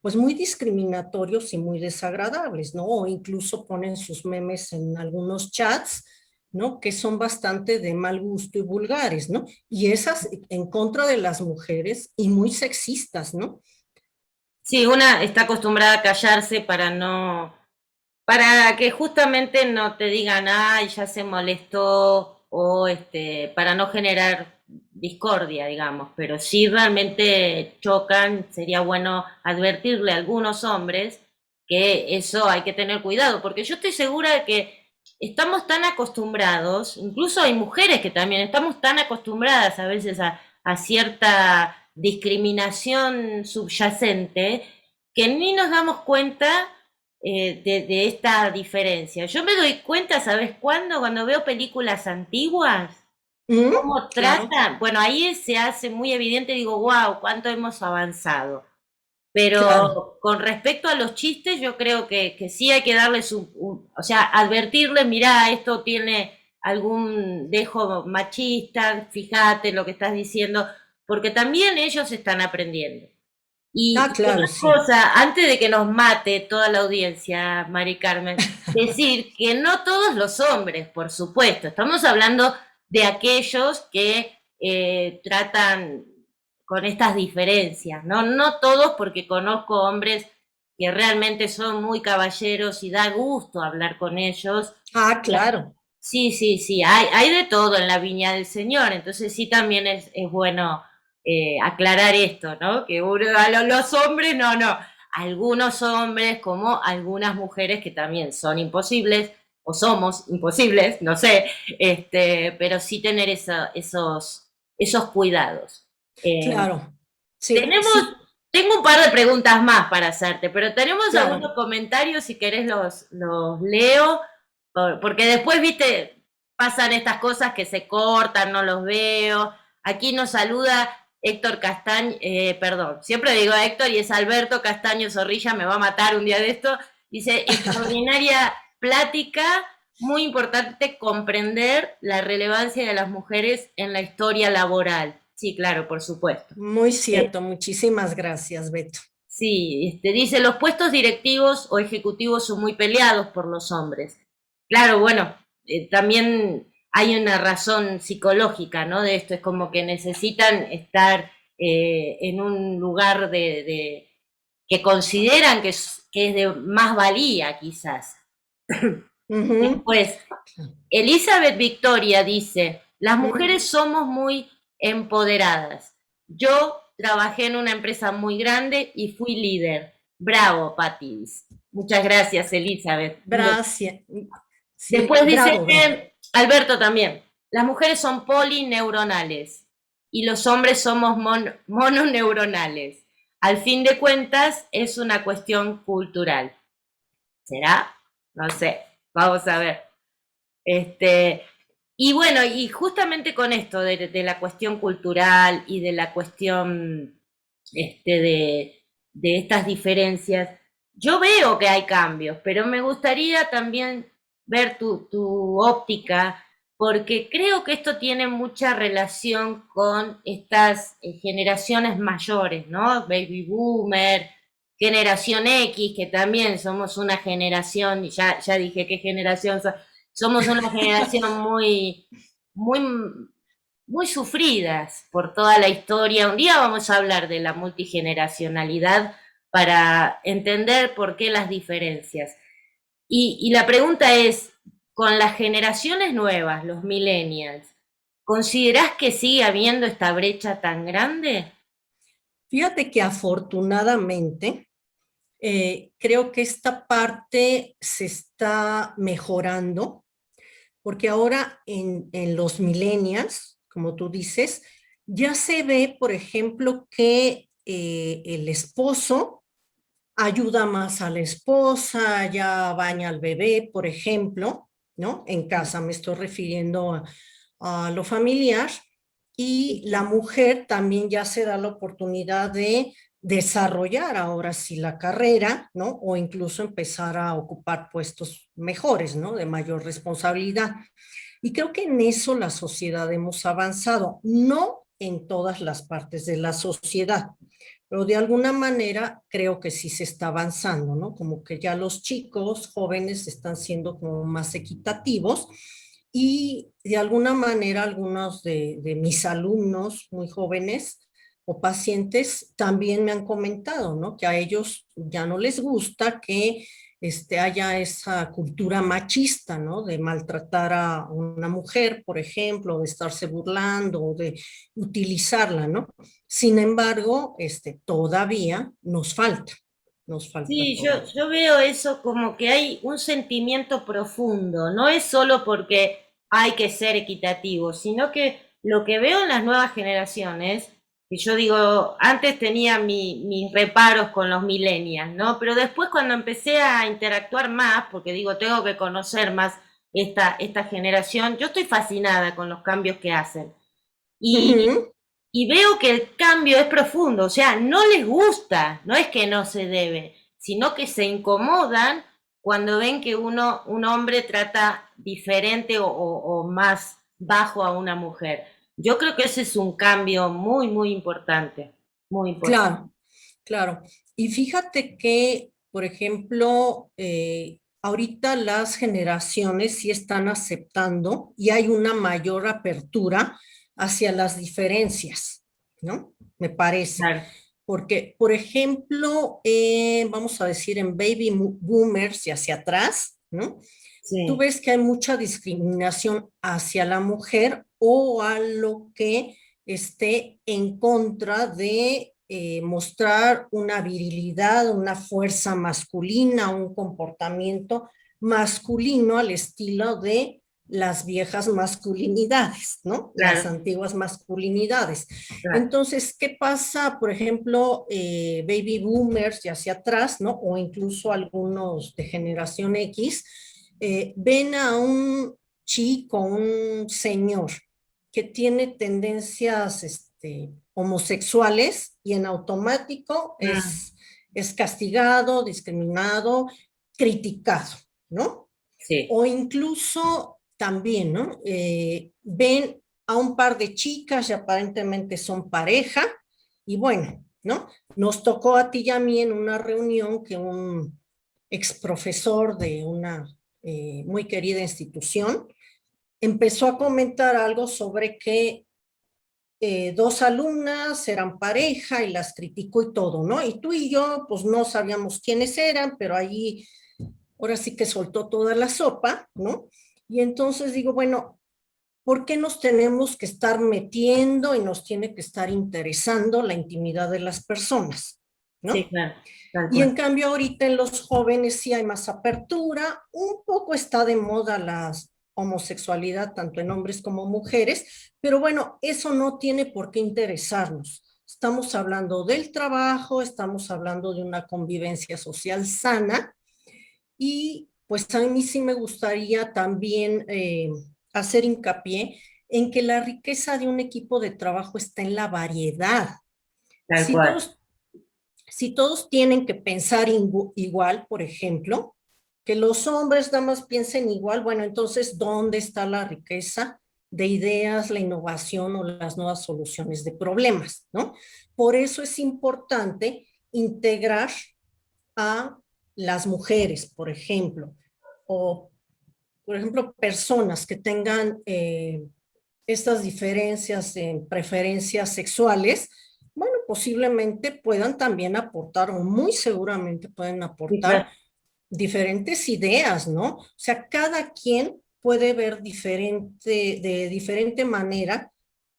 pues muy discriminatorios y muy desagradables, ¿no? O incluso ponen sus memes en algunos chats, ¿no? Que son bastante de mal gusto y vulgares, ¿no? Y esas en contra de las mujeres y muy sexistas, ¿no? Sí, una está acostumbrada a callarse para que justamente no te digan, ay, ya se molestó, o para no generar discordia, digamos, pero si realmente chocan, sería bueno advertirle a algunos hombres que eso hay que tener cuidado, porque yo estoy segura de que estamos tan acostumbrados, incluso hay mujeres que también estamos tan acostumbradas a veces a cierta discriminación subyacente que ni nos damos cuenta de esta diferencia. Yo me doy cuenta, ¿sabes cuándo? Cuando veo películas antiguas, Mm, cómo claro, tratan, bueno, ahí se hace muy evidente, digo, wow, cuánto hemos avanzado. claro. Pero con respecto a los chistes, yo creo que sí hay que darles o sea, advertirles, mirá, esto tiene algún dejo machista, fíjate lo que estás diciendo, porque también ellos están aprendiendo. Ah, Y claro, otra sí. cosa, antes de que nos mate toda la audiencia, Mari Carmen, decir que no todos los hombres, por supuesto, estamos hablando de aquellos que tratan con estas diferencias, ¿no? No todos, porque conozco hombres que realmente son muy caballeros y da gusto hablar con ellos. Ah, claro. Sí, sí, sí, hay de todo en la viña del Señor, entonces sí también es bueno aclarar esto, ¿no? Que uno, los hombres, no, no, algunos hombres como algunas mujeres que también son imposibles, o somos imposibles, no sé, pero sí tener esos cuidados. Eh, Claro. Sí, tenemos, sí, tengo un par de preguntas más para hacerte, pero tenemos algunos claro. comentarios, si querés los leo, porque después, viste, pasan estas cosas que se cortan, no los veo. Aquí nos saluda Héctor Castaño, perdón, siempre digo Héctor y es Alberto Castaño Zorrilla, me va a matar un día de esto. Dice, extraordinaria plática, muy importante comprender la relevancia de las mujeres en la historia laboral. Sí, claro, por supuesto. Muy Eh, cierto. Muchísimas gracias, Beto. sí, dice, los puestos directivos o ejecutivos son muy peleados por los hombres. Claro, bueno, también hay una razón psicológica, ¿no? De esto, es como que necesitan estar en un lugar que consideran que es de más valía, quizás. Ujú. Después, Elizabeth Victoria dice, las Mm. mujeres somos muy empoderadas. Yo trabajé en una empresa muy grande y fui líder. Bravo, Patti. Muchas gracias, Elizabeth. Gracias. Sí, Después dice bravo, bravo. Alberto también, las mujeres son polineuronales y los hombres somos mononeuronales. Al fin de cuentas, es una cuestión cultural. ¿Será? No sé. Vamos a ver. Este, y bueno, y justamente con esto de la cuestión cultural y de la cuestión de estas diferencias, yo veo que hay cambios, pero me gustaría también ver tu óptica, porque creo que esto tiene mucha relación con estas generaciones mayores, ¿no? Baby Boomer, generación X, que también somos una generación, y ya dije qué generación somos una generación muy, muy sufridas por toda la historia. Un día vamos a hablar de la multigeneracionalidad para entender por qué las diferencias. Y la pregunta es, con las generaciones nuevas, los millennials, ¿considerás que sigue habiendo esta brecha tan grande? Fíjate que afortunadamente creo que esta parte se está mejorando porque ahora en los millennials, como tú dices, ya se ve, por ejemplo, que el esposo ayuda más a la esposa, ya baña al bebé, por ejemplo, ¿no? En casa me estoy refiriendo a lo familiar, y la mujer también ya se da la oportunidad de desarrollar ahora sí la carrera, ¿no? O incluso empezar a ocupar puestos mejores, ¿no? De mayor responsabilidad. Y creo que en eso la sociedad hemos avanzado, no en todas las partes de la sociedad. Pero de alguna manera creo que sí se está avanzando, ¿no? Como que ya los chicos jóvenes están siendo como más equitativos y de alguna manera algunos de mis alumnos muy jóvenes o pacientes también me han comentado, ¿no? Que a ellos ya no les gusta que haya esa cultura machista, ¿no? De maltratar a una mujer, por ejemplo, de estarse burlando o de utilizarla, ¿no? Sin embargo, todavía nos falta Sí, todavía. yo veo eso como que hay un sentimiento profundo, no es solo porque hay que ser equitativo, sino que lo que veo en las nuevas generaciones, que yo digo, antes tenía mis reparos con los millennials, ¿no? Pero después cuando empecé a interactuar más, porque digo, tengo que conocer más esta generación, yo estoy fascinada con los cambios que hacen. Y, Ujú. y veo que el cambio es profundo, o sea, no les gusta, no es que no se debe, sino que se incomodan cuando ven que un hombre trata diferente o más bajo a una mujer. Yo creo que ese es un cambio muy, muy importante, muy importante. Claro, claro. Y fíjate que, por ejemplo, ahorita las generaciones sí están aceptando y hay una mayor apertura hacia las diferencias, ¿no? Me parece. Claro. Porque, por ejemplo, vamos a decir en boomers y hacia atrás, ¿no? Tú Sí, ves que hay mucha discriminación hacia la mujer o a lo que esté en contra de mostrar una virilidad, una fuerza masculina, un comportamiento masculino al estilo de las viejas masculinidades, ¿no? Las claro, antiguas masculinidades. claro. Entonces, ¿qué pasa, por ejemplo, baby boomers y hacia atrás, ¿no? O incluso algunos de generación X, ven a un chico, un señor que tiene tendencias homosexuales y en automático Mm, es castigado, discriminado, criticado, ¿no? sí, O incluso también, ¿no? Ven a un par de chicas y aparentemente son pareja y bueno, ¿no? Nos tocó a ti y a mí en una reunión que un ex profesor de una muy querida institución empezó a comentar algo sobre que dos alumnas eran pareja y las criticó y todo, ¿no? Y tú y yo, pues no sabíamos quiénes eran, pero allí ahora sí que soltó toda la sopa, ¿no? Y entonces digo, bueno, ¿por qué nos tenemos que estar metiendo y nos tiene que estar interesando la intimidad de las personas, sí, ¿no? claro, tal Y en cual. cambio ahorita en los jóvenes sí hay más apertura, un poco está de moda la homosexualidad, tanto en hombres como mujeres, pero bueno, eso no tiene por qué interesarnos. Estamos hablando del trabajo, estamos hablando de una convivencia social sana y pues a mí sí me gustaría también hacer hincapié en que la riqueza de un equipo de trabajo está en la variedad. Tal Si cual. todos si todos tienen que pensar igual, por ejemplo, que los hombres nada más piensen igual, bueno, entonces, ¿dónde está la riqueza de ideas, la innovación o las nuevas soluciones de problemas, ¿no? Por eso es importante integrar a las mujeres, por ejemplo, o, por ejemplo, personas que tengan estas diferencias en preferencias sexuales, bueno, posiblemente puedan también aportar, o muy seguramente pueden Sí, aportar claro. diferentes ideas, ¿no? O sea, cada quien puede ver de diferente manera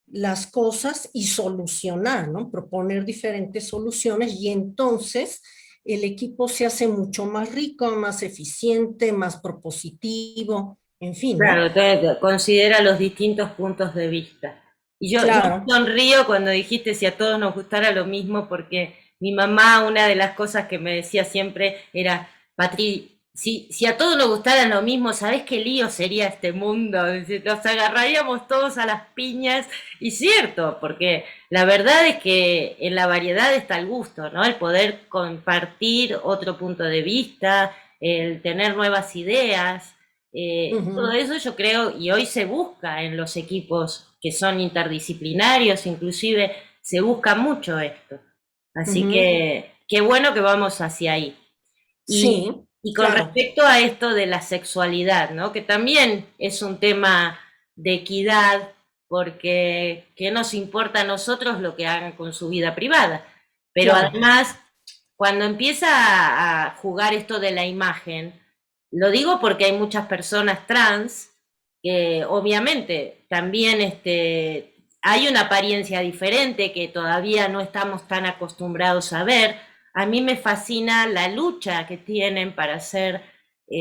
las cosas y solucionar, ¿no? Proponer diferentes soluciones y entonces el equipo se hace mucho más rico, más eficiente, más propositivo, en fin, Claro, ¿no? entonces considera los distintos puntos de vista. Y yo Claro. sonrío cuando dijiste si a todos nos gustara lo mismo, porque mi mamá, una de las cosas que me decía siempre era, Patri, si a todos nos gustara lo mismo, ¿sabés qué lío sería este mundo? Dice, nos agarraríamos todos a las piñas. Y cierto, porque la verdad es que en la variedad está el gusto, ¿no? El poder compartir otro punto de vista, el tener nuevas ideas. Todo Ujú, eso yo creo, y hoy se busca en los equipos que son interdisciplinarios, inclusive se busca mucho esto. Así ujú. que qué bueno que vamos hacia ahí. Y, Sí, y con claro, respecto a esto de la sexualidad, ¿no? Que también es un tema de equidad, porque ¿qué nos importa a nosotros lo que hagan con su vida privada? Pero claro, además, cuando empieza a jugar esto de la imagen, lo digo porque hay muchas personas trans que obviamente también hay una apariencia diferente que todavía no estamos tan acostumbrados a ver. A mí me fascina la lucha que tienen para ser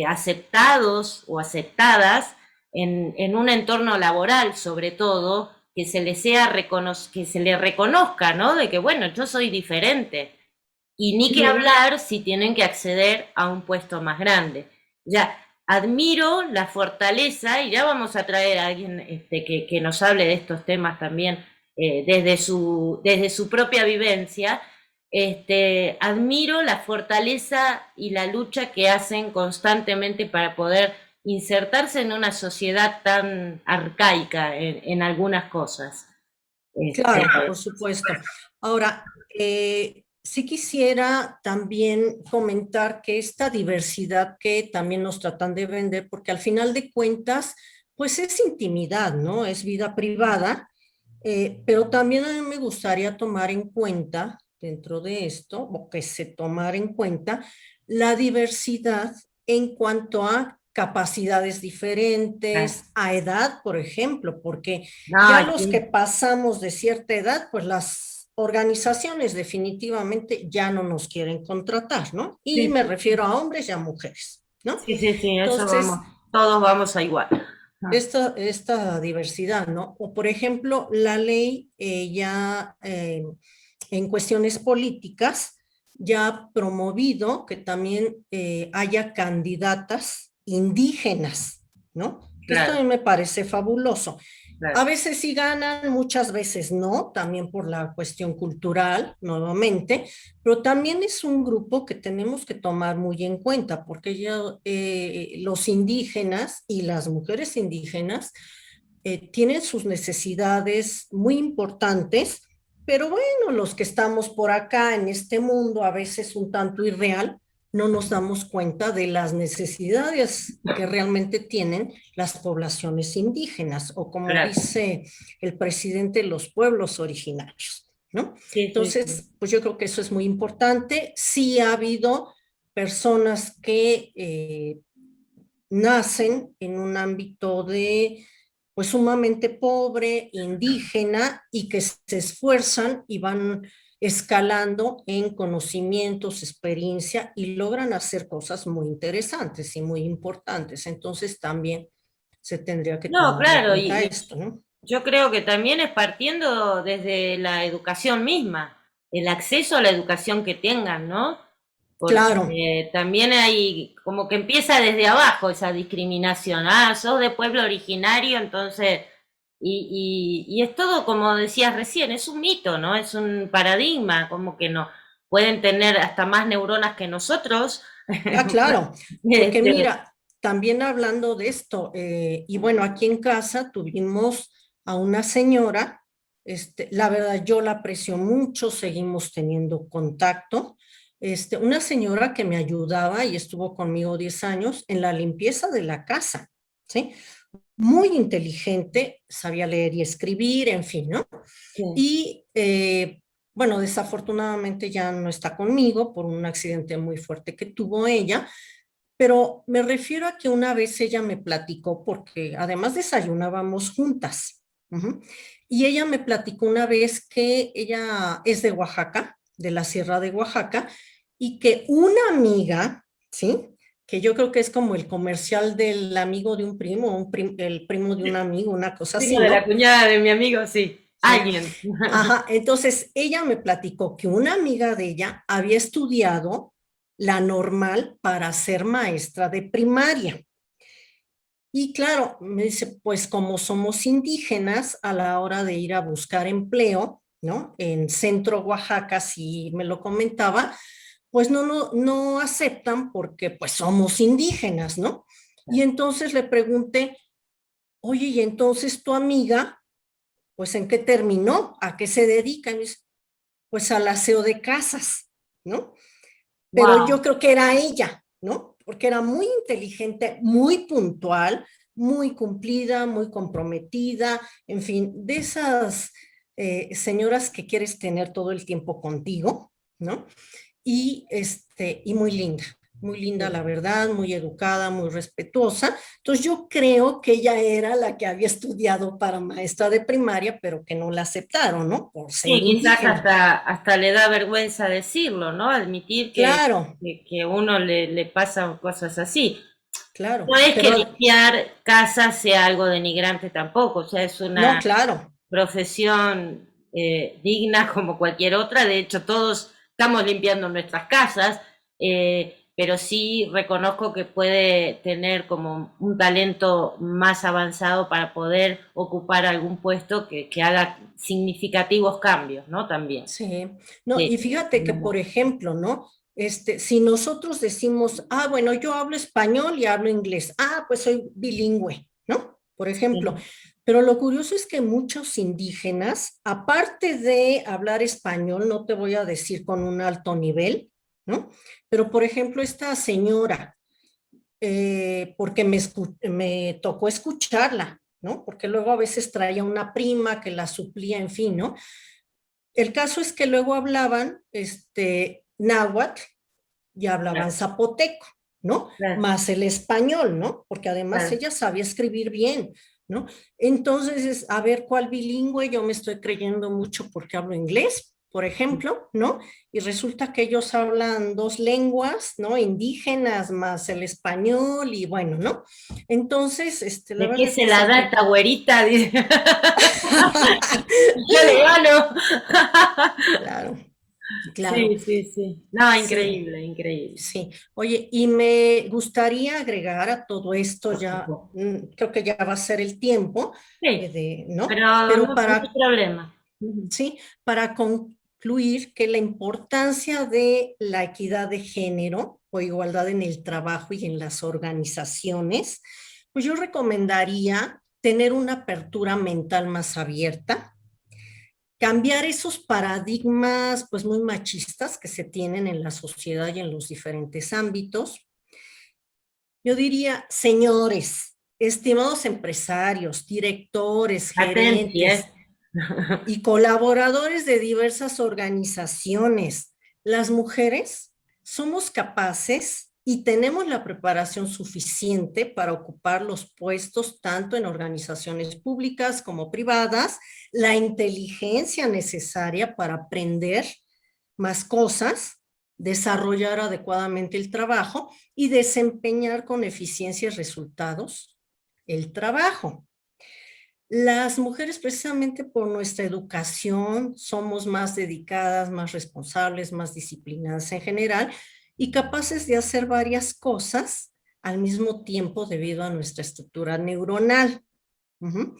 aceptados o aceptadas en un entorno laboral, sobre todo, que se les que se les reconozca, ¿no? De que, bueno, yo soy diferente. Y ni que ujú, hablar si tienen que acceder a un puesto más grande. Ya, admiro la fortaleza, y ya vamos a traer a alguien que nos hable de estos temas también desde su propia vivencia. Admiro la fortaleza y la lucha que hacen constantemente para poder insertarse en una sociedad tan arcaica en algunas cosas. Este, claro, por supuesto. Ahora, sí quisiera también comentar que esta diversidad que también nos tratan de vender, porque al final de cuentas, pues es intimidad, ¿no? Es vida privada, pero también a mí me gustaría tomar en cuenta dentro de esto, o que se tomara en cuenta, la diversidad en cuanto a capacidades diferentes, a edad, por ejemplo, porque ya no, los que sí, pasamos de cierta edad, pues las organizaciones definitivamente ya no nos quieren contratar, ¿no? Y sí, me sí. refiero a hombres y a mujeres, ¿no? Sí, sí, sí, eso Entonces, vamos, todos vamos a igual. Ah, esta diversidad, ¿no? O por ejemplo, la ley ya en cuestiones políticas ya ha promovido que también haya candidatas indígenas, ¿no? Que esto a claro, mí me parece fabuloso. A claro. veces sí ganan, muchas veces no, también por la cuestión cultural, nuevamente, pero también es un grupo que tenemos que tomar muy en cuenta, porque ya, los indígenas y las mujeres indígenas tienen sus necesidades muy importantes, pero bueno, los que estamos por acá en este mundo, a veces un tanto irreal, no nos damos cuenta de las necesidades que realmente tienen las poblaciones indígenas, o como Claro. dice el presidente, los pueblos originarios, ¿no? Sí, sí, sí. Entonces, pues yo creo que eso es muy importante. Sí ha habido personas que nacen en un ámbito de, pues sumamente pobre, indígena, y que se esfuerzan y van escalando en conocimientos, experiencia, y logran hacer cosas muy interesantes y muy importantes. Entonces también se tendría que No, tomar en claro, cuenta esto, ¿no? yo creo que también es partiendo desde la educación misma, el acceso a la educación que tengan, ¿no? Claro, Porque también hay, como que empieza desde abajo esa discriminación. Ah, sos de pueblo originario, entonces, y es todo como decías recién, es un mito, ¿no? Es un paradigma, como que no, pueden tener hasta más neuronas que nosotros. ah, claro, porque Este, mira, también hablando de esto, y bueno, aquí en casa tuvimos a una señora, la verdad yo la aprecio mucho, seguimos teniendo contacto, una señora que me ayudaba y estuvo conmigo 10 años en la limpieza de la casa, ¿sí? Muy inteligente, sabía leer y escribir, en fin, ¿no? sí. Y bueno, desafortunadamente ya no está conmigo por un accidente muy fuerte que tuvo ella, pero me refiero a que una vez ella me platicó, porque además desayunábamos juntas, ujú, y ella me platicó una vez que ella es de Oaxaca, de la Sierra de Oaxaca, y que una amiga, ¿sí? Que yo creo que es como el comercial del amigo de un primo, el primo de un amigo, una cosa Sí, lo así, de la ¿no? cuñada de mi amigo, sí. Sí. Alguien. Ajá, entonces ella me platicó que una amiga de ella había estudiado la normal para ser maestra de primaria. Y claro, me dice, pues como somos indígenas, a la hora de ir a buscar empleo, ¿no? En Centro Oaxaca, si me lo comentaba, pues no aceptan porque pues somos indígenas, ¿no? Y entonces le pregunté, oye, y entonces tu amiga, pues ¿en qué terminó? ¿A qué se dedica? Y me dice, pues al aseo de casas, ¿no? Pero yo Wow. creo que era ella, ¿no? Porque era muy inteligente, muy puntual, muy cumplida, muy comprometida, en fin, de esas señoras que quieres tener todo el tiempo contigo, ¿no? Y muy linda la verdad, muy educada, muy respetuosa. Entonces yo creo que ella era la que había estudiado para maestra de primaria, pero que no la aceptaron, ¿no? Por ser Sí, quizás indígena. hasta le da vergüenza decirlo, ¿no? Admitir Claro, que uno le pasan cosas así. claro, No es que pero limpiar casas sea algo denigrante tampoco, o sea, es no, una claro, profesión digna como cualquier otra. De hecho, todos estamos limpiando nuestras casas, pero sí reconozco que puede tener como un talento más avanzado para poder ocupar algún puesto que haga significativos cambios, ¿no? También. sí. No, Sí. y fíjate que, por ejemplo, ¿no? Si nosotros decimos, ah, bueno, yo hablo español y hablo inglés, ah, pues soy bilingüe, ¿no? Por ejemplo. Sí. Pero lo curioso es que muchos indígenas, aparte de hablar español, no te voy a decir con un alto nivel, ¿no? Pero, por ejemplo, esta señora, porque me tocó escucharla, ¿no? Porque luego a veces traía una prima que la suplía, en fin, ¿no? El caso es que luego hablaban náhuatl y hablaban Claro, zapoteco, ¿no? claro, Más el español, ¿no? Porque además claro. ella sabía escribir bien, ¿no? Entonces, a ver, ¿cuál bilingüe? Yo me estoy creyendo mucho porque hablo inglés, por ejemplo, ¿no? Y resulta que ellos hablan dos lenguas, ¿no? Indígenas más el español y bueno, ¿no? Entonces, la ¿De qué verdad se que la da sí. esta güerita? Dice. Yo le gano. Claro, claro, Sí, sí, sí. No, sí. increíble, increíble. Sí, oye, y me gustaría agregar a todo esto Por ya, supuesto. creo que ya va a ser el tiempo Sí, ¿no? pero Pero no, no hay problema. sí, para concluir que la importancia de la equidad de género o igualdad en el trabajo y en las organizaciones, pues yo recomendaría tener una apertura mental más abierta, cambiar esos paradigmas pues muy machistas que se tienen en la sociedad y en los diferentes ámbitos. Yo diría, señores, estimados empresarios, directores, Atenti, ¿eh? gerentes y colaboradores de diversas organizaciones, las mujeres somos capaces y tenemos la preparación suficiente para ocupar los puestos tanto en organizaciones públicas como privadas, la inteligencia necesaria para aprender más cosas, desarrollar adecuadamente el trabajo y desempeñar con eficiencia y resultados el trabajo. Las mujeres, precisamente por nuestra educación, somos más dedicadas, más responsables, más disciplinadas en general y capaces de hacer varias cosas al mismo tiempo debido a nuestra estructura neuronal. Ujú.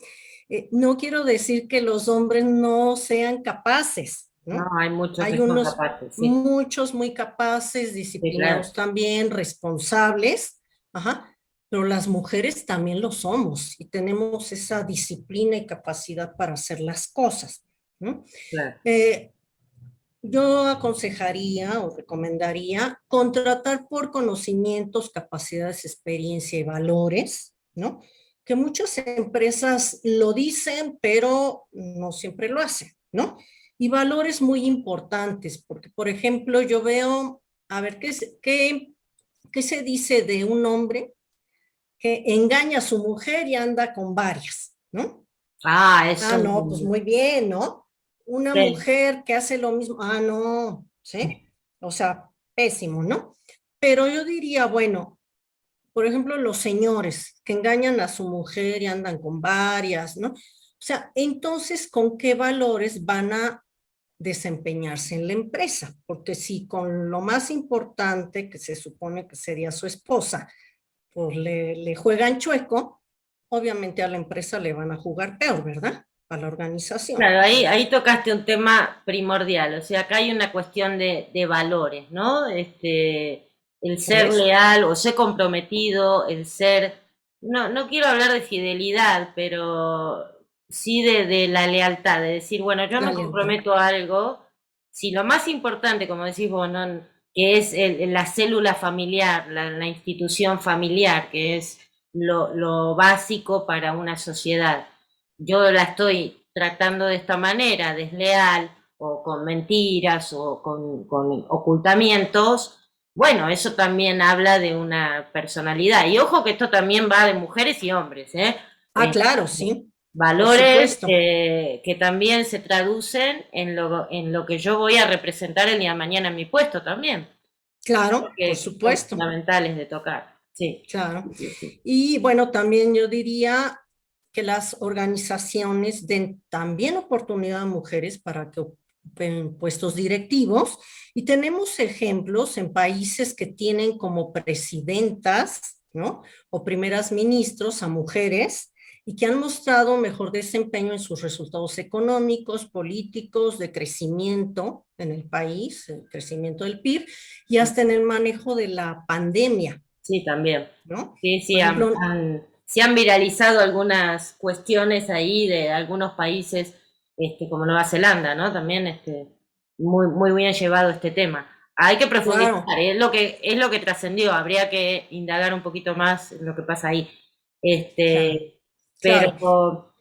No quiero decir que los hombres no sean capaces, No, ¿no? hay muchos Hay que son unos, capaces, sí. muchos muy capaces, Sí, claro. disciplinados también, responsables, ajá, pero las mujeres también lo somos y tenemos esa disciplina y capacidad para hacer las cosas, ¿no? Claro. Eh, yo aconsejaría o recomendaría contratar por conocimientos, capacidades, experiencia y valores, ¿no? Que muchas empresas lo dicen, pero no siempre lo hacen, ¿no? Y valores muy importantes, porque, por ejemplo, yo veo, a ver, ¿qué se dice de un hombre que engaña a su mujer y anda con varias, ¿no? Ah, Ah, eso. no, pues muy bien, ¿no? Una Sí, mujer que hace lo mismo, ah, no, ¿sí? O sea, pésimo, ¿no? Pero yo diría, bueno, por ejemplo, los señores que engañan a su mujer y andan con varias, ¿no? O sea, entonces, ¿con qué valores van a desempeñarse en la empresa? Porque si con lo más importante, que se supone que sería su esposa, pues le juegan chueco, obviamente a la empresa le van a jugar peor, ¿verdad? A la organización. claro, ahí tocaste un tema primordial, o sea, acá hay una cuestión de valores, ¿no? el por ser eso, leal o ser comprometido, el ser, no quiero hablar de fidelidad, pero sí de la lealtad, de decir, bueno, yo la me lealtad. comprometo a algo, si lo más importante, como decís vos, que es la célula familiar, la institución familiar, que es lo básico para una sociedad. Yo la estoy tratando de esta manera, desleal, o con mentiras, o con ocultamientos, bueno, eso también habla de una personalidad. Y ojo que esto también va de mujeres y hombres, ¿eh? Ah, Eh, claro, sí, por Valores supuesto. que también se traducen en lo que yo voy a representar el día de mañana en mi puesto también, Claro, por que son supuesto, fundamentales de tocar. Sí, claro. sí, sí, sí. Y bueno, también yo diría que las organizaciones den también oportunidad a mujeres para que ocupen puestos directivos. Y tenemos ejemplos en países que tienen como presidentas, ¿no? O primeras ministros a mujeres y que han mostrado mejor desempeño en sus resultados económicos, políticos, de crecimiento en el país, el crecimiento del PIB y hasta en el manejo de la pandemia, Sí, también. ¿no? Sí, Por sí, ejemplo, se han viralizado algunas cuestiones ahí de algunos países, como Nueva Zelanda, ¿no? También, muy bien llevado este tema. Hay que claro, profundizar, es lo que trascendió, habría que indagar un poquito más en lo que pasa ahí. claro, claro. Pero,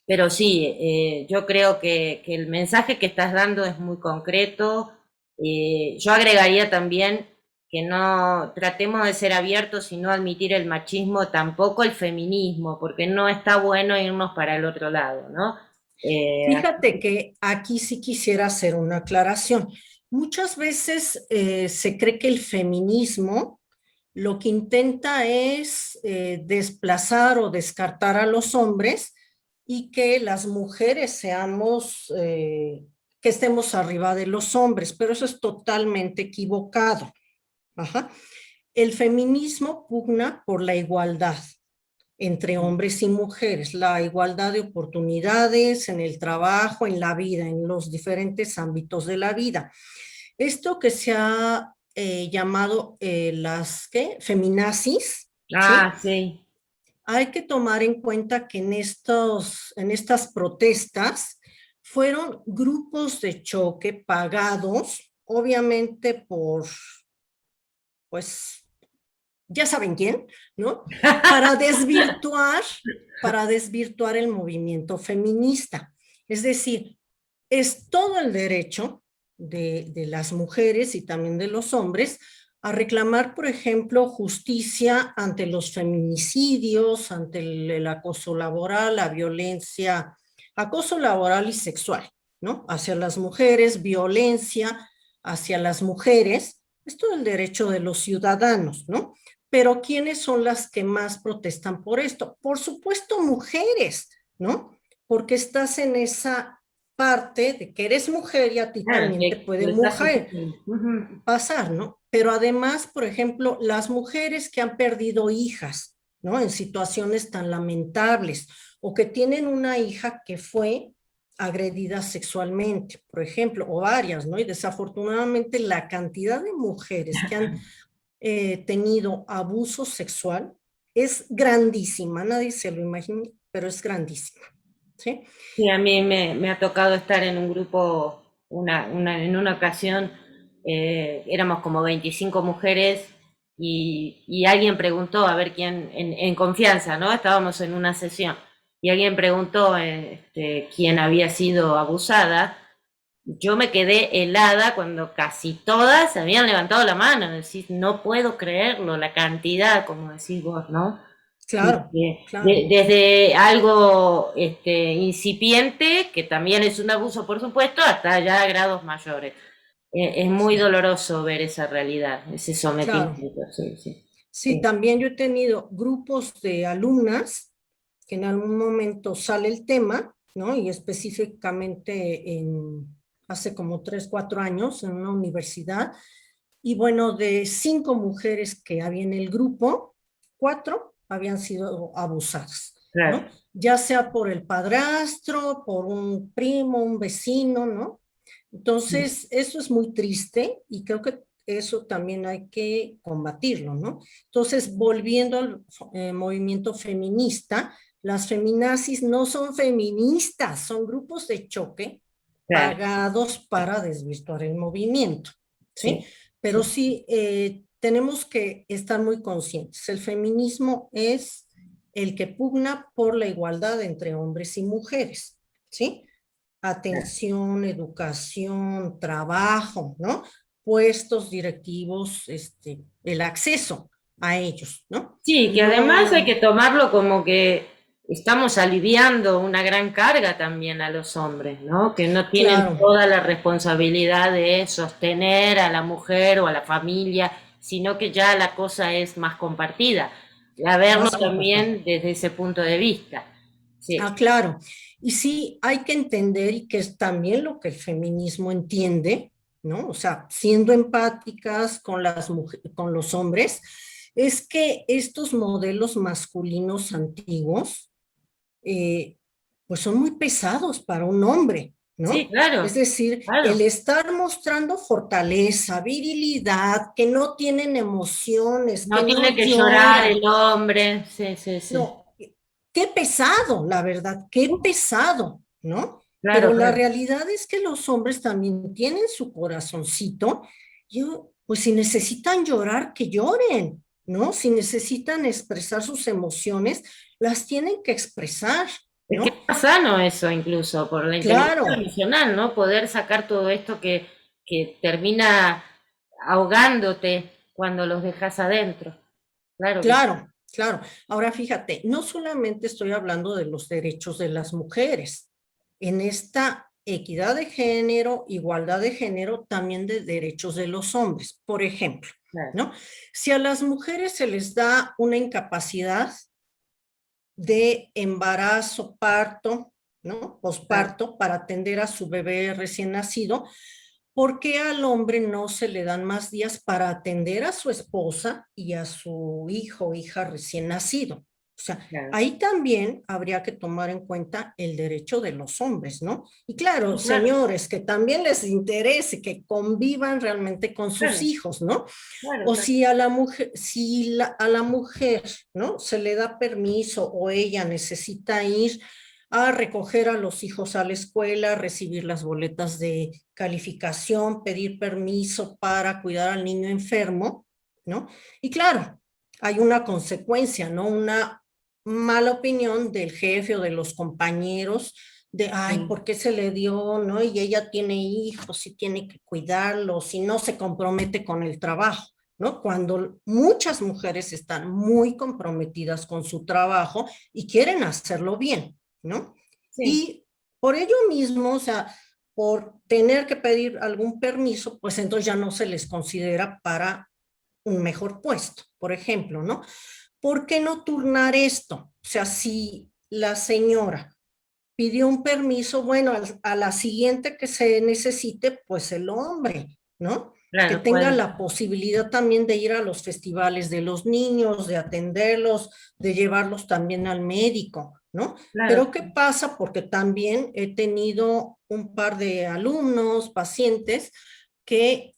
pero sí, yo creo que el mensaje que estás dando es muy concreto. Yo agregaría también que no tratemos de ser abiertos y no admitir el machismo, tampoco el feminismo, porque no está bueno irnos para el otro lado, ¿no? Fíjate que aquí sí quisiera hacer una aclaración. Muchas veces se cree que el feminismo lo que intenta es desplazar o descartar a los hombres y que las mujeres seamos, que estemos arriba de los hombres, pero eso es totalmente equivocado. Ajá. El feminismo pugna por la igualdad entre hombres y mujeres, la igualdad de oportunidades en el trabajo, en la vida, en los diferentes ámbitos de la vida. Esto que se ha llamado las ¿qué? Feminazis, ¿sí? Sí. Hay que tomar en cuenta que en estas protestas fueron grupos de choque pagados, obviamente pues, ya saben quién, ¿no? Para desvirtuar, para desvirtuar el movimiento feminista. Es decir, es todo el derecho de las mujeres y también de los hombres a reclamar, por ejemplo, justicia ante los feminicidios, ante el acoso laboral, la violencia, acoso laboral y sexual, ¿no? Hacia las mujeres, violencia hacia las mujeres, es todo el derecho de los ciudadanos, ¿no? Pero ¿quiénes son las que más protestan por esto? Por supuesto, mujeres, ¿no? Porque estás en esa parte de que eres mujer y a ti Claro, también te puede lo estás mujer sucediendo. Ujú. pasar, ¿no? Pero además, por ejemplo, las mujeres que han perdido hijas, ¿no? En situaciones tan lamentables o que tienen una hija que fue agredida sexualmente, por ejemplo, o varias, ¿no? Y desafortunadamente la cantidad de mujeres que han tenido abuso sexual es grandísima, nadie se lo imagina, pero es grandísima, ¿sí? Sí, a mí me ha tocado estar en un grupo, en una ocasión, éramos como 25 mujeres y alguien preguntó, a ver quién, en confianza, ¿no? Estábamos en una sesión y alguien preguntó quién había sido abusada. Yo me quedé helada cuando casi todas habían levantado la mano, decir, no puedo creerlo, la cantidad, como decís vos, ¿no? Claro, claro, Desde algo incipiente, que también es un abuso, por supuesto, hasta ya grados mayores. Es muy sí, doloroso ver esa realidad, ese claro. sometimiento. Sí, sí. Sí, también yo he tenido grupos de alumnas que en algún momento sale el tema, ¿no? Y específicamente hace como 3, 4 años en una universidad. Y bueno, de 5 mujeres que había en el grupo, 4 habían sido abusadas, Claro. ¿no? Ya sea por el padrastro, por un primo, un vecino, ¿no? Entonces, eso es muy triste y creo que eso también hay que combatirlo, ¿no? Entonces, volviendo al movimiento feminista, las feminazis no son feministas, son grupos de choque Claro, pagados para desvirtuar el movimiento, ¿sí? sí, Pero sí. sí, tenemos que estar muy conscientes. El feminismo es el que pugna por la igualdad entre hombres y mujeres, ¿sí? Claro. Atención, educación, trabajo, ¿no? Puestos directivos, el acceso a ellos, ¿no? Sí, que además hay que No, tomarlo como que estamos aliviando una gran carga también a los hombres, ¿no? Que no tienen claro, toda la responsabilidad de sostener a la mujer o a la familia, sino que ya la cosa es más compartida. A verlo más compartido. también desde ese punto de vista. Sí, Ah, claro. Y sí, hay que entender, y que es también lo que el feminismo entiende, ¿no? O sea, siendo empáticas con las con los hombres, es que estos modelos masculinos antiguos, eh, pues son muy pesados para un hombre, sí, ¿no? Es claro, decir, el claro. estar mostrando fortaleza, virilidad, que no tienen emociones, No que tiene no que llorar lloran. el hombre, sí, sí, sí. No, qué pesado, la verdad, qué pesado, ¿no? Claro, Pero la claro. realidad es que los hombres también tienen su corazoncito. Pues si necesitan llorar, que lloren, ¿no? Si necesitan expresar sus emociones, las tienen que expresar, Es que es ¿no? más sano eso incluso, por la inteligencia Claro, emocional, ¿no? Poder sacar todo esto que termina ahogándote cuando los dejas adentro. Claro que sí. claro, claro. Ahora fíjate, no solamente estoy hablando de los derechos de las mujeres. En esta equidad de género, igualdad de género, también de derechos de los hombres. Por ejemplo, Claro, ¿no? Si a las mujeres se les da una incapacidad de embarazo, parto, ¿no? claro. Posparto, para atender a su bebé recién nacido, ¿por qué al hombre no se le dan más días para atender a su esposa y a su hijo o hija recién nacido? O sea, Claro. ahí también habría que tomar en cuenta el derecho de los hombres, ¿no? Y claro, Sí, claro, señores, que también les interese, que convivan realmente con sus claro, hijos, ¿no? claro, O claro. si a la mujer, si a la mujer, ¿no? Se le da permiso o ella necesita ir a recoger a los hijos a la escuela, recibir las boletas de calificación, pedir permiso para cuidar al niño enfermo, ¿no? Y claro, hay una consecuencia, ¿no? Una mala opinión del jefe o de los compañeros de, ay, Sí. ¿por qué se le dio, no? Y ella tiene hijos y tiene que cuidarlos y no se compromete con el trabajo. ¿No? Cuando muchas mujeres están muy comprometidas con su trabajo y quieren hacerlo bien, ¿no? Sí. Y por ello mismo, o sea, por tener que pedir algún permiso, pues entonces ya no se les considera para un mejor puesto, por ejemplo, ¿no? ¿Por qué no turnar esto? O sea, si la señora pidió un permiso, bueno, a la siguiente que se necesite, pues el hombre, ¿no? Que Claro, tenga puede. la posibilidad también de ir a los festivales de los niños, de atenderlos, de llevarlos también al médico, ¿no? Claro, Pero ¿qué pasa? Porque también he tenido un par de alumnos, pacientes, que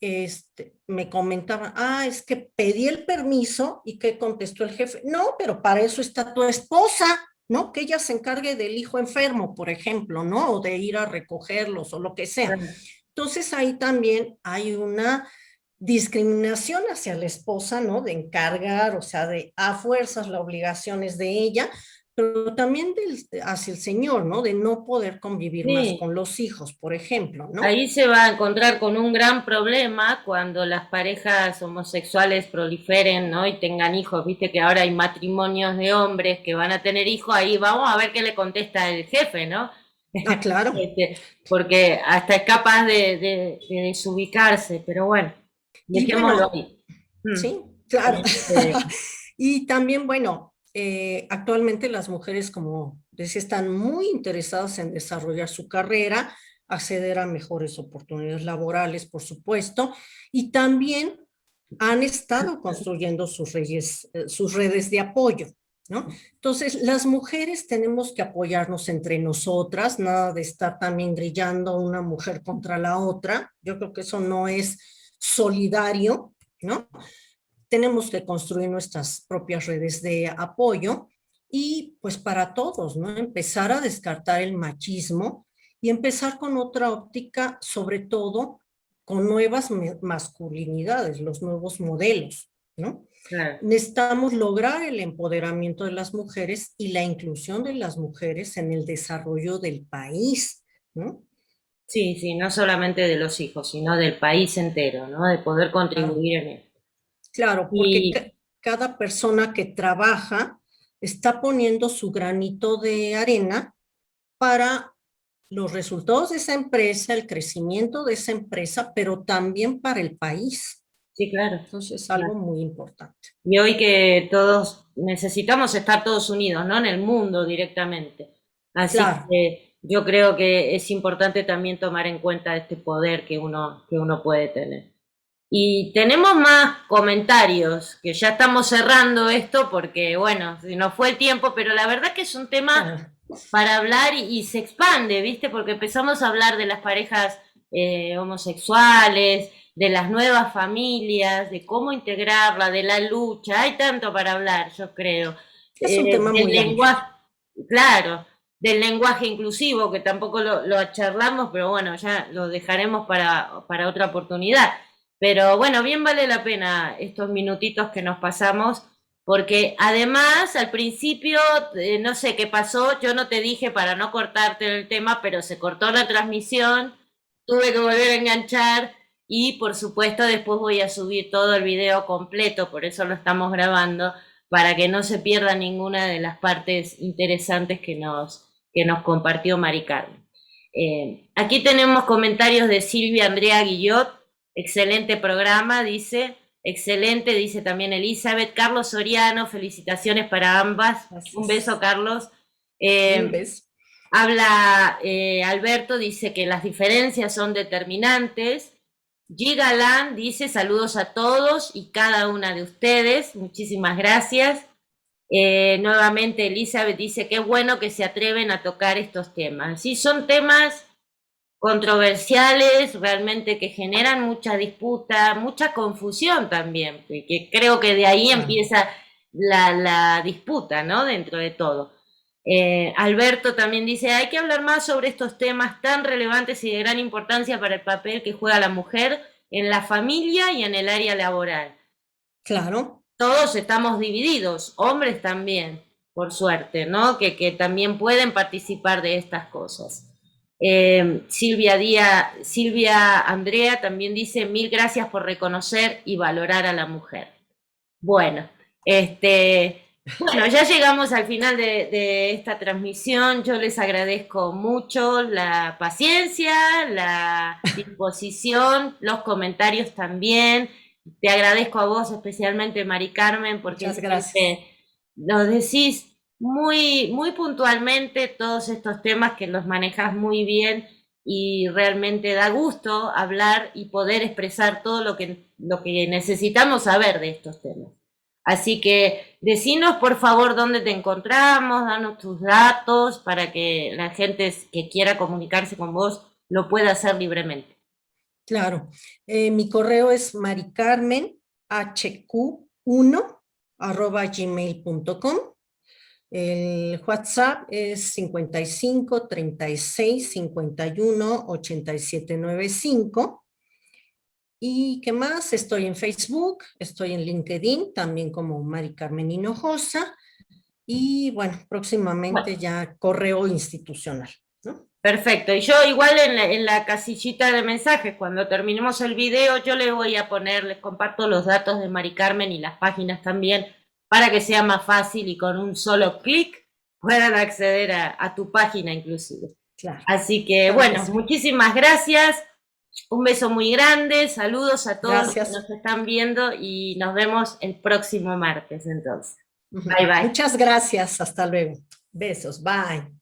me comentaban, es que pedí el permiso y que contestó el jefe, no, pero para eso está tu esposa, ¿no? Que ella se encargue del hijo enfermo, por ejemplo, ¿no? O de ir a recogerlos o lo que sea. claro. Entonces ahí también hay una discriminación hacia la esposa, ¿no? De encargar, o sea, de a fuerzas la obligación es de ella, pero también hacia el señor, ¿no? De no poder convivir más Sí. con los hijos, por ejemplo, ¿no? Ahí se va a encontrar con un gran problema cuando las parejas homosexuales proliferen, ¿no? Y tengan hijos. Viste que ahora hay matrimonios de hombres que van a tener hijos. Ahí vamos a ver qué le contesta el jefe, ¿no? Ah, claro. Porque hasta es capaz de desubicarse, pero bueno, Y dejémoslo bueno, ahí. Mm. sí, claro. Ahí se deja. Y también, bueno, actualmente las mujeres, como decía, están muy interesadas en desarrollar su carrera, acceder a mejores oportunidades laborales, por supuesto, y también han estado construyendo sus redes de apoyo, ¿no? Entonces, las mujeres tenemos que apoyarnos entre nosotras, nada de estar también grillando una mujer contra la otra. Yo creo que eso no es solidario, ¿no? Tenemos que construir nuestras propias redes de apoyo y pues para todos, ¿no? Empezar a descartar el machismo y empezar con otra óptica, sobre todo con nuevas masculinidades, los nuevos modelos, ¿no? Claro. Necesitamos lograr el empoderamiento de las mujeres y la inclusión de las mujeres en el desarrollo del país, ¿no? Sí, sí, no solamente de los hijos, sino del país entero, ¿no? De poder Claro, contribuir en él. claro, porque Y cada persona que trabaja está poniendo su granito de arena para los resultados de esa empresa, el crecimiento de esa empresa, pero también para el país. sí, claro, Entonces es claro. algo muy importante. Y hoy que todos necesitamos estar todos unidos, ¿no? En el mundo directamente. Así Claro, que yo creo que es importante también tomar en cuenta este poder que uno puede tener. Y tenemos más comentarios, que ya estamos cerrando esto porque, bueno, se nos fue el tiempo, pero la verdad que es un tema claro, para hablar y se expande, ¿viste? Porque empezamos a hablar de las parejas homosexuales, de las nuevas familias, de cómo integrarla, de la lucha, hay tanto para hablar, yo creo. es un tema Del muy amplio. lenguaje, claro, del lenguaje inclusivo, que tampoco lo charlamos, pero bueno, ya lo dejaremos para otra oportunidad. Pero bueno, bien vale la pena estos minutitos que nos pasamos, porque además al principio, no sé qué pasó, yo no te dije para no cortarte el tema, pero se cortó la transmisión, tuve que volver a enganchar y por supuesto después voy a subir todo el video completo, por eso lo estamos grabando, para que no se pierda ninguna de las partes interesantes que nos compartió Mari Carmen. Aquí tenemos comentarios de Silvia Andrea Guillot. Excelente programa, dice. Excelente, dice también Elizabeth. Carlos Soriano, felicitaciones para ambas. Un beso, Gracias. Carlos. Un Eh, beso. Habla Alberto, dice que las diferencias son determinantes. G. Galán dice saludos a todos y cada una de ustedes. Muchísimas gracias. Nuevamente Elizabeth dice qué bueno que se atreven a tocar estos temas. Sí, son temas controversiales, realmente que generan mucha disputa, mucha confusión también, que creo que de ahí Claro. empieza la disputa, ¿no? Dentro de todo. Alberto también dice, hay que hablar más sobre estos temas tan relevantes y de gran importancia para el papel que juega la mujer en la familia y en el área laboral. Claro. Todos estamos divididos, hombres también, por suerte, ¿no? Que también pueden participar de estas cosas. Silvia Andrea también dice, mil gracias por reconocer y valorar a la mujer. Bueno, bueno, ya llegamos al final de esta transmisión. Yo les agradezco mucho la paciencia, la disposición, los comentarios también. Te agradezco a vos especialmente, Mari Carmen, porque Muchas gracias. siempre nos decís muy puntualmente todos estos temas que los manejas muy bien y realmente da gusto hablar y poder expresar todo lo que necesitamos saber de estos temas. Así que decinos por favor dónde te encontramos, danos tus datos para que la gente que quiera comunicarse con vos lo pueda hacer libremente. Claro. Mi correo es maricarmenhq1@gmail.com. El WhatsApp es 55 36 51 87 95. ¿Y qué más? Estoy en Facebook, estoy en LinkedIn, también como Mari Carmen Hinojosa. Y bueno, próximamente Bueno, ya correo institucional, ¿no? perfecto. Y yo igual en la casillita de mensajes, cuando terminemos el video, yo le voy a poner, les comparto los datos de Mari Carmen y las páginas también, para que sea más fácil y con un solo clic puedan acceder a tu página inclusive. Claro, Así que claro que bueno, sí. muchísimas gracias. Un beso muy grande, saludos a todos los que Gracias. nos están viendo y nos vemos el próximo martes entonces. Ujú. Bye bye. Muchas gracias. Hasta luego. Besos. Bye.